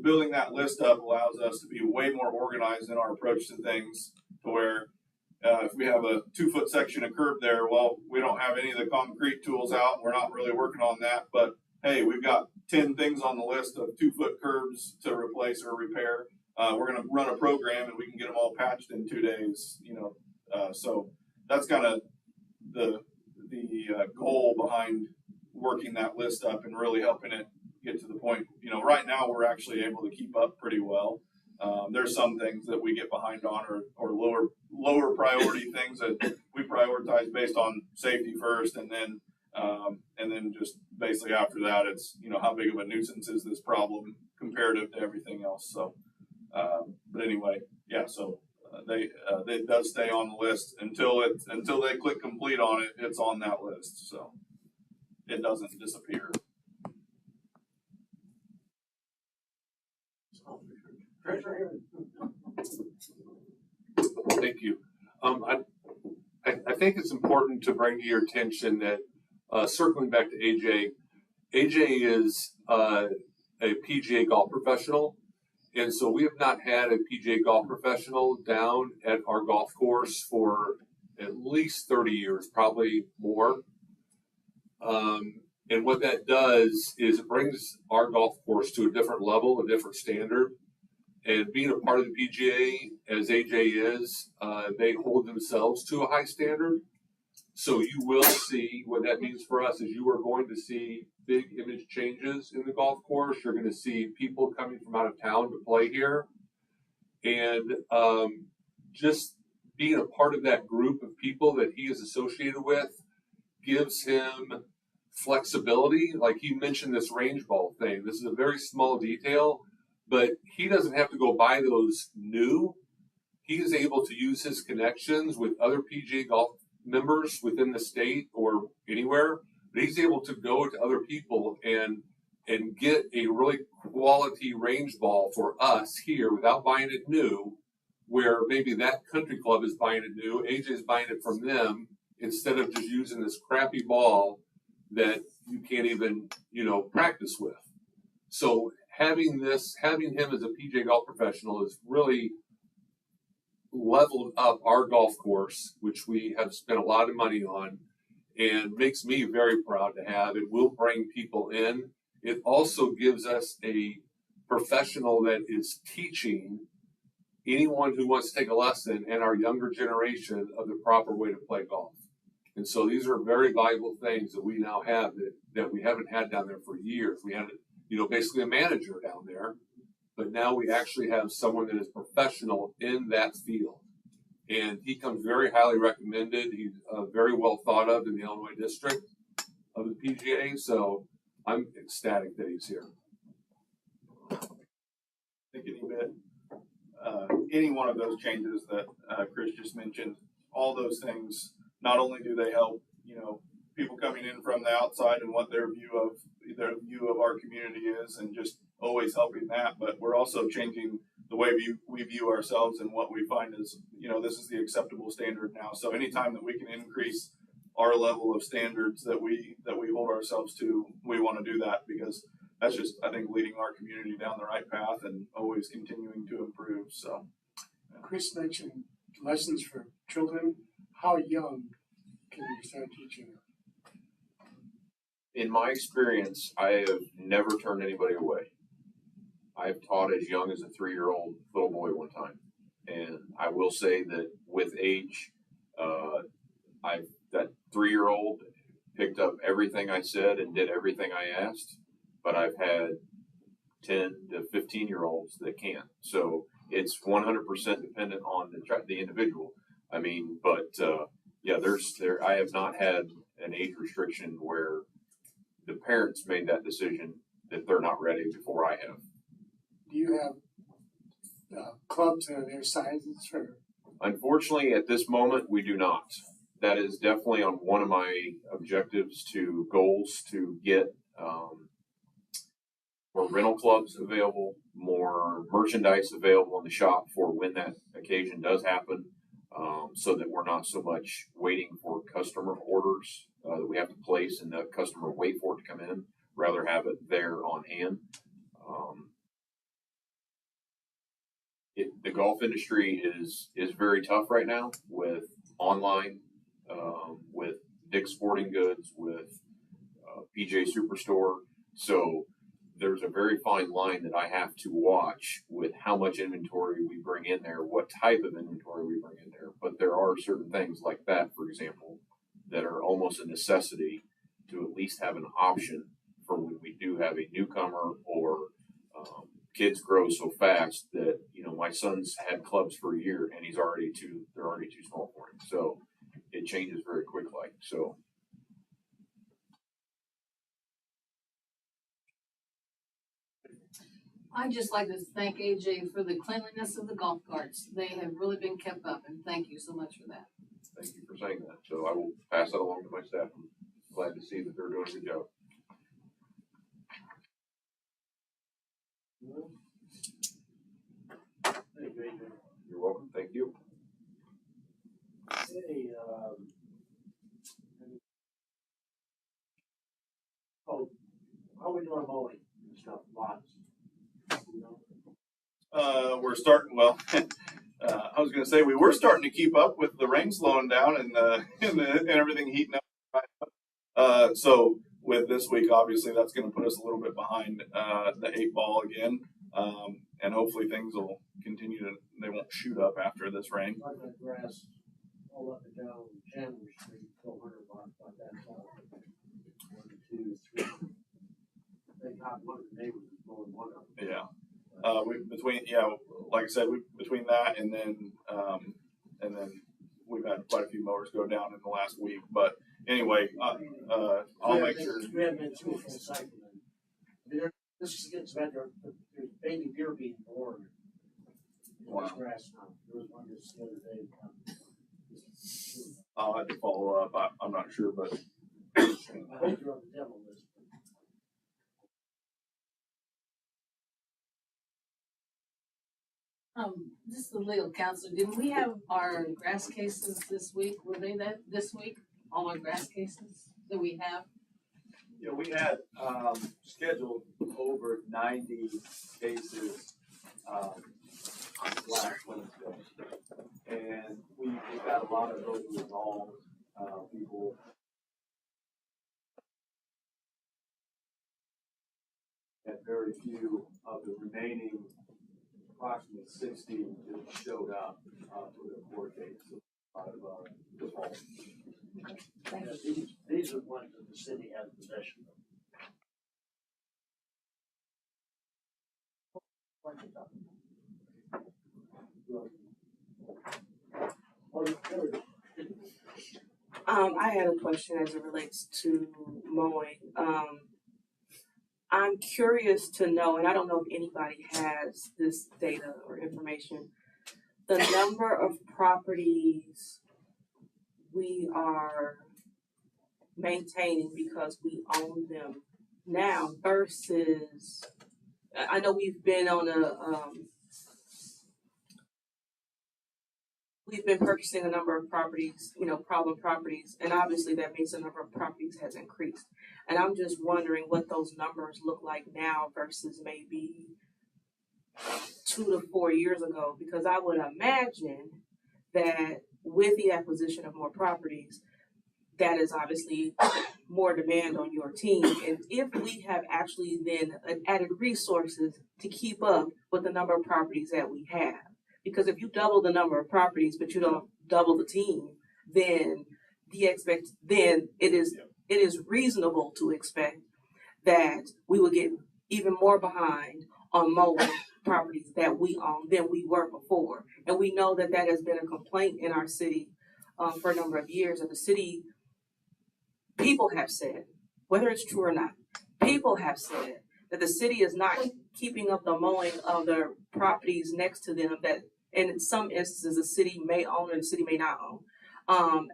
building that list up allows us to be way more organized in our approach to things, to where if we have a 2-foot section of curb there, well, we don't have any of the concrete tools out. We're not really working on that, but hey, we've got 10 things on the list of 2-foot curbs to replace or repair. We're going to run a program and we can get them all patched in 2 days, you know. So that's kind of the goal behind working that list up and really helping it get to the point. You know, right now we're actually able to keep up pretty well. There's some things that we get behind on or lower priority things that we prioritize based on safety first, and then just basically after that, it's, you know, how big of a nuisance is this problem comparative to everything else. So, but anyway, yeah. So it does stay on the list until they click complete on it. It's on that list, so it doesn't disappear. Thank you. I think it's important to bring to your attention that, circling back to AJ is a PGA golf professional. And so we have not had a PGA golf professional down at our golf course for at least 30 years, probably more. And what that does is it brings our golf course to a different level, a different standard. And being a part of the PGA, as AJ is, they hold themselves to a high standard. So you will see what that means for us is you are going to see big image changes in the golf course. You're going to see people coming from out of town to play here. And just being a part of that group of people that he is associated with gives him flexibility. Like he mentioned this range ball thing. This is a very small detail, but he doesn't have to go buy those new. He is able to use his connections with other PGA golf members within the state or anywhere. But he's able to go to other people and get a really quality range ball for us here without buying it new, where maybe that country club is buying it new, AJ is buying it from them, instead of just using this crappy ball that you can't even, practice with. So having him as a PGA golf professional is really leveled up our golf course, which we have spent a lot of money on, and makes me very proud to have. It will bring people in. It also gives us a professional that is teaching anyone who wants to take a lesson and our younger generation of the proper way to play golf. And so these are very valuable things that we now have that we haven't had down there for years. We had, basically a manager down there, but now we actually have someone that is professional in that field. And he comes very highly recommended. He's very well thought of in the Illinois district of the PGA. So I'm ecstatic that he's here. Think any one of those changes that Chris just mentioned, all those things, not only do they help, people coming in from the outside and what their view of our community is, and just always helping that, but we're also changing the way we view ourselves and what we find is, this is the acceptable standard now. So anytime that we can increase our level of standards that we hold ourselves to, we want to do that, because that's just, I think, leading our community down the right path and always continuing to improve. So, Chris mentioned lessons for children. How young can you start teaching them? In my experience, I have never turned anybody away. I've taught as young as a 3-year-old little boy one time. And I will say that with age, that 3-year-old picked up everything I said and did everything I asked, but I've had 10 to 15-year-olds that can't. So it's 100% dependent on the individual. I mean, but I have not had an age restriction where the parents made that decision that they're not ready before I have. Do you have clubs that are their sizes for? Unfortunately, at this moment, we do not. That is definitely on one of my goals to get more rental clubs available, more merchandise available in the shop for when that occasion does happen, so that we're not so much waiting for customer orders that we have to place and the customer wait for it to come in, rather have it there on hand. The golf industry is very tough right now with online, with Dick's Sporting Goods, with PGA Superstore. So there's a very fine line that I have to watch with how much inventory we bring in there, what type of inventory we bring in there. But there are certain things like that, for example, that are almost a necessity to at least have an option for when we do have a newcomer, or kids grow so fast that, my son's had clubs for a year and they're already too small for him. So it changes very quickly. So I'd just like to thank AJ for the cleanliness of the golf carts. They have really been kept up, and thank you so much for that. thank you for saying that. So I will pass that along to my staff. I'm glad to see that they're doing a good job. You're welcome. Thank you. Hey, how we doing mowing and stuff, lots? We're starting, well, I was going to say we were starting to keep up with the rain slowing down and everything heating up. So with this week, obviously that's going to put us a little bit behind the 8 ball again. And hopefully things will continue they won't shoot up after this rain. Like that grass all up and down Chandler Street, $1,200 like that. 1, 2, 3. They got one of the neighbors is blowing one of them. Yeah. Like I said, between that and then we've had quite a few mowers go down in the last week. But anyway, I'll make sure. We haven't been through a full cycle. This is gets better. There's baby deer being born. Wow. Grass now. There was one just the other day. I'll have to follow up. I'm not sure, but I hope you're on the demo list. This is the legal counsel. Didn't we have our grass cases this week? Were they this week? All our grass cases that we have? Yeah, we had scheduled over 90 cases last Wednesday, and we got a lot of those resolved. People had very few of the remaining approximately 60 that showed up for the court dates of default. Yeah, these are the ones that the city has possession I had a question as it relates to mowing. I'm curious to know, and I don't know if anybody has this data or information, the number of properties we are maintaining because we own them now versus, I know we've been on we've been purchasing a number of properties, problem properties, and obviously that means the number of properties has increased. And I'm just wondering what those numbers look like now versus maybe 2 to 4 years ago, because I would imagine that with the acquisition of more properties, that is obviously more demand on your team. And if we have actually then added resources to keep up with the number of properties that we have, because if you double the number of properties but you don't double the team, then it is reasonable to expect that we will get even more behind on mowing properties that we own than we were before. And we know that that has been a complaint in our city for a number of years. And the city, people have said, whether it's true or not, people have said that the city is not keeping up the mowing of the properties next to them that in some instances the city may own and the city may not own.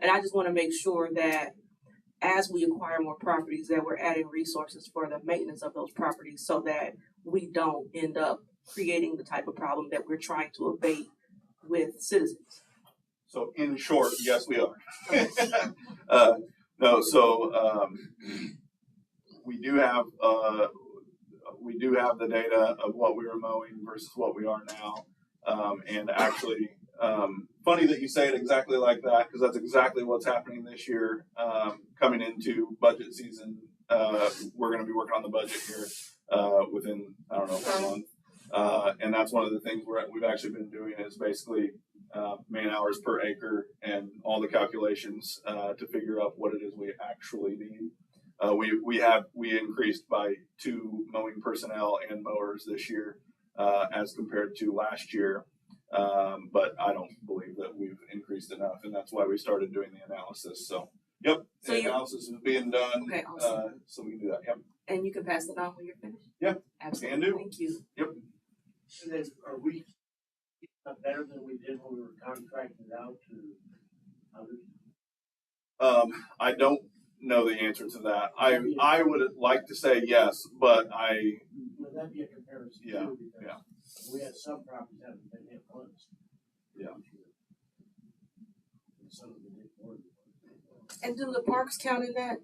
And I just want to make sure that as we acquire more properties that we're adding resources for the maintenance of those properties so that we don't end up creating the type of problem that we're trying to abate with citizens. So in short, yes, we are. We do have the data of what we were mowing versus what we are now. And actually, funny that you say it exactly like that, because that's exactly what's happening this year. Coming into budget season, we're going to be working on the budget here within, I don't know, 1 month. And that's one of the things we've actually been doing is basically man hours per acre and all the calculations to figure out what it is we actually need. We increased by 2 mowing personnel and mowers this year as compared to last year. But I don't believe that we've increased enough, and that's why we started doing the analysis. So, yep, So the analysis is being done. Okay, awesome. So we can do that. Yep. And you can pass it on when you're finished? Yep. Absolutely. Can do. Thank you. Yep. And then are we better than we did when we were contracting it out to others? I don't know the answer to that. I would like to say yes, but Would that be a comparison? Yeah, too? Because yeah. We had some properties that haven't been hit once. Yeah. And some of them hit more than once. And do the parks count in that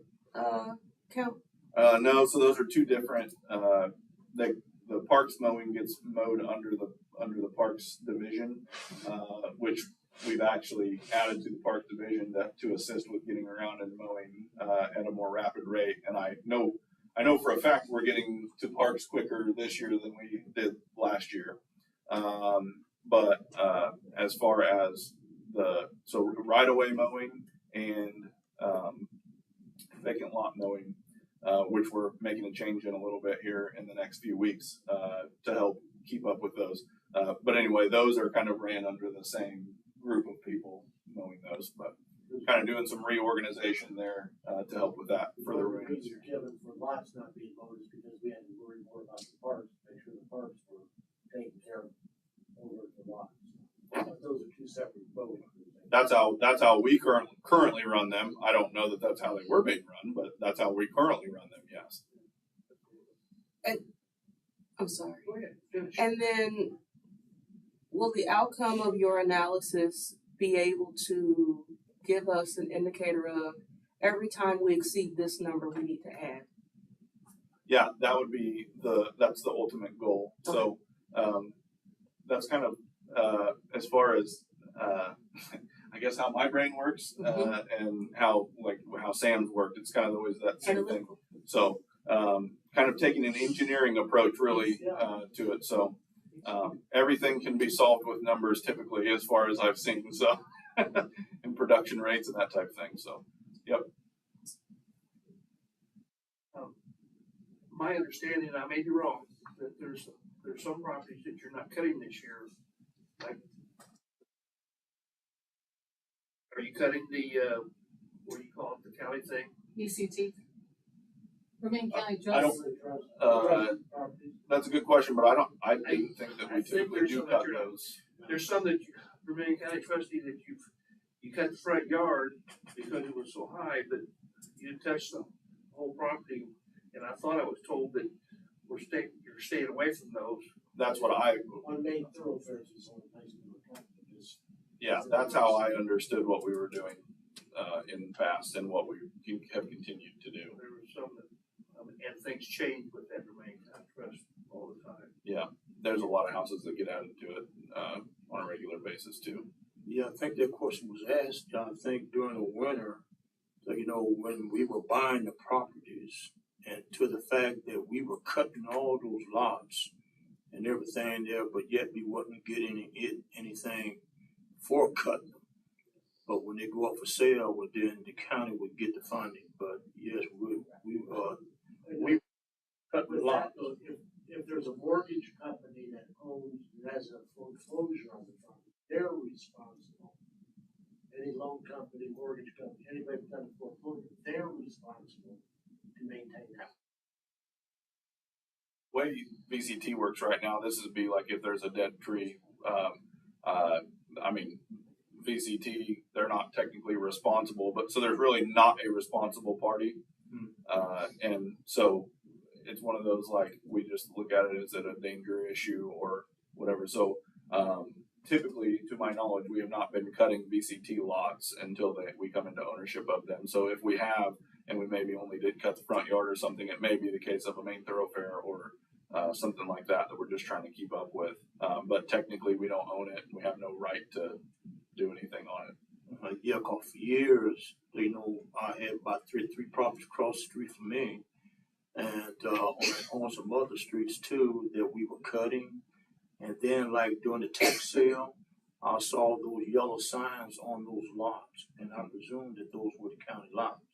count? No, so those are 2 different. The parks mowing gets mowed under the parks division, which we've actually added to the park division to assist with getting around and mowing at a more rapid rate. And I know for a fact we're getting to parks quicker this year than we did last year. But as far as right away mowing and vacant lot mowing, which we're making a change in a little bit here in the next few weeks to help keep up with those. But anyway, those are kind of ran under the same group of people mowing those, but kind of doing some reorganization there to help with that for the reason, reins. Kevin, for lots not being mowed is because we had to worry more about the parks, make sure the parks were taken care of over the lots. But those are 2 separate mowing. That's how we currently run them. I don't know that that's how they were being run, but that's how we currently run them. Yes. And I'm sorry. Go ahead, finish. And then will the outcome of your analysis be able to give us an indicator of every time we exceed this number we need to add? Yeah, that would be that's the ultimate goal. Okay. So that's kind of as far as I guess how my brain works and how Sam's worked. It's kind of always that same thing. So kind of taking an engineering approach really to it. So everything can be solved with numbers typically, as far as I've seen. So and production rates and that type of thing. So, yep. My understanding, I may be wrong, that there's some properties that you're not cutting this year. Like, are you cutting the what do you call it, the county thing? ECT. Remain County I Trust, That's a good question, but I didn't think that I we think typically there's do some cut that you're- those. There's some that you, Vermillion County trustee, that you cut the front yard because it was so high, but you didn't touch the whole property. And I thought I was told that you're staying away from those. That's what I, On main thoroughfares is on a nice little cut, because yeah, that's how I understood what we were doing, in the past and what we have continued to do. There were some that, and things change with that Vermillion County trust all the time. Yeah, there's a lot of houses that get added to it, on a regular basis too. Yeah, I think that question was asked, I think during the winter, so, you know, when we were buying the properties, and to the fact that we were cutting all those lots and everything there, but yet we wasn't getting anything for cutting them. But when they go up for sale, well, then the county would get the funding, but yes, we cut the with lots. that, though, if there's a mortgage company that has a foreclosure on the property, they're responsible. Any loan company, mortgage company, anybody who's done a foreclosure, they're responsible to maintain that. Way VCT works right now, this would be like if there's a dead tree, I mean, VCT, they're not technically responsible, but so there's really not a responsible party. And so it's one of those, like, we just look at it as a danger issue or whatever. So, typically, to my knowledge, we have not been cutting VCT lots until we come into ownership of them. So if we have, and we maybe only did cut the front yard or something, it may be the case of a main thoroughfare or something like that we're just trying to keep up with. But technically, we don't own it. We have no right to do anything on it. Yeah, 'cause for years, you know, I had about three properties across the street from me. And, on some other streets too, that we were cutting. And then like during the tax sale, I saw those yellow signs on those lots, and I presumed that those were the county lots.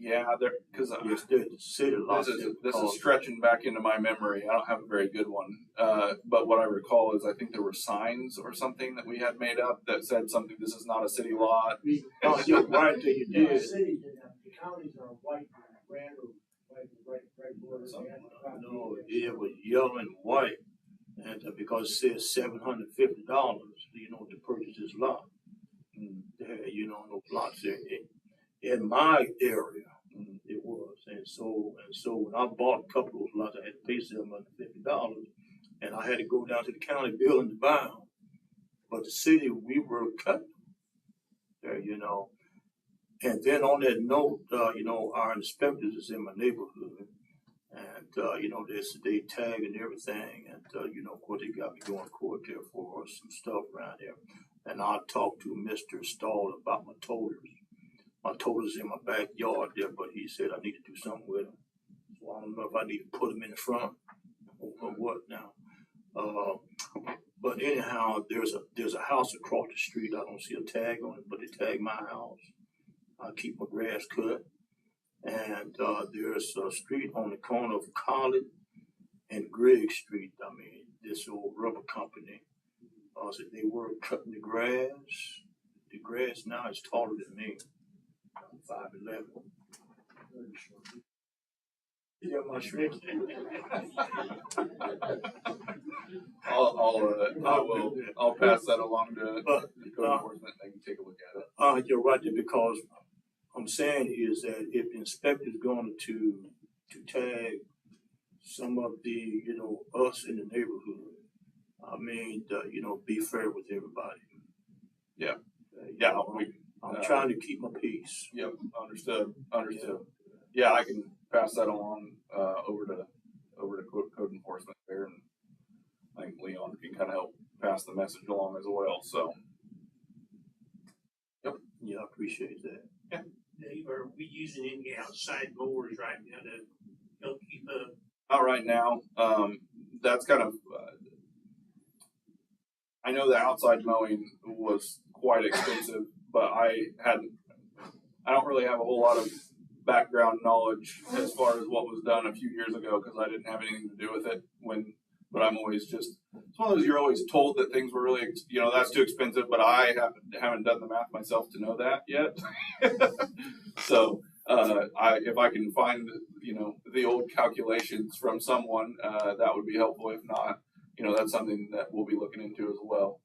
Yeah, because Yes, they're the city lots. this is stretching back into my memory. I don't have a very good one. But what I recall is I think there were signs or something that we had made up that said something, this is not a city lot. Oh, yeah, right there you The did. city did have, the counties are white, red, or right border. No, it was yellow and white, and because it says $750, you know, to purchase this lot. And there, you know, those lots there, in my area, it was, and so when I bought a couple of those lots, I had to pay $750, and I had to go down to the county building to buy them. But the city, we were cutting there, you know. And then on that note, you know, our inspectors is in my neighborhood. And, you know, they tag and everything. And, you know, of course, they got me going to court there for some stuff around there. And I talked to Mr. Stahl about my toters. My toters in my backyard there, but he said I need to do something with them. So I don't know if I need to put them in the front or what now. But anyhow, there's a house across the street. I don't see a tag on it, but they tag my house. I keep my grass cut. And there's a street on the corner of College and Grigg Street. I mean, this old rubber company. So they were cutting the grass. The grass now is taller than me. I'm 5'11". Yeah, my shrink. I'll pass that along to code enforcement. They can take a look at it. You're right there, because I'm saying is that if the inspector's going to tag some of the, you know, us in the neighborhood, I mean, you know, be fair with everybody. Yeah. I'm trying to keep my peace. Yep, understood. Yeah, I can pass that along, over to code enforcement there, and I think Leon can kind of help pass the message along as well, so. Yep. Yeah, I appreciate that. Yeah. Dave, are we using any outside mowers right now to help keep up? Not right now. That's kind of, I know the outside mowing was quite expensive, but I don't really have a whole lot of background knowledge as far as what was done a few years ago, because I didn't have anything to do with it but I'm always just, it's one of those, you're always told that things were really, you know, that's too expensive, but I haven't done the math myself to know that yet. So, if I can find, the old calculations from someone, that would be helpful. If not, that's something that we'll be looking into as well.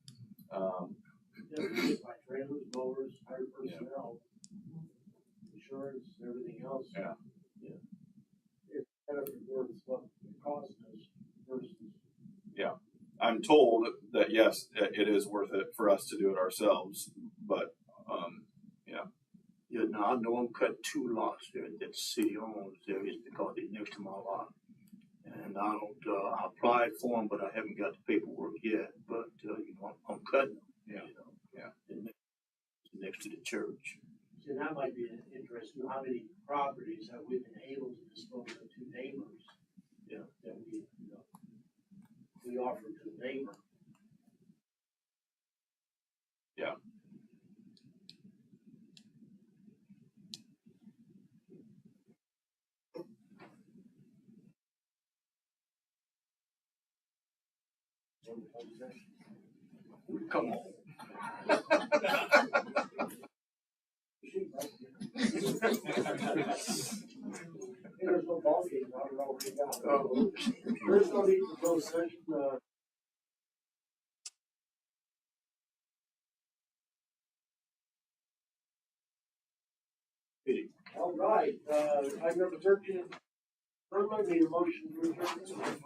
Like trailers, mowers, hired personnel, insurance, everything else. Yeah. It's kind of worth what it costs us versus. I'm told that yes, it is worth it for us to do it ourselves, but, Yeah, now I know I'm cut 2 lots there that the city owns there is because they're next to my lot. And I don't, I applied for them, but I haven't got the paperwork yet, but, I'm cutting them. And next to the church. See, that might be interesting, how many properties have we been able to dispose of to neighbors? That we offer to the neighbor. Yeah. Come on. There's no ball game, I don't know what we got. There's no need to close session, All right, item number 13, need a motion to adjourn.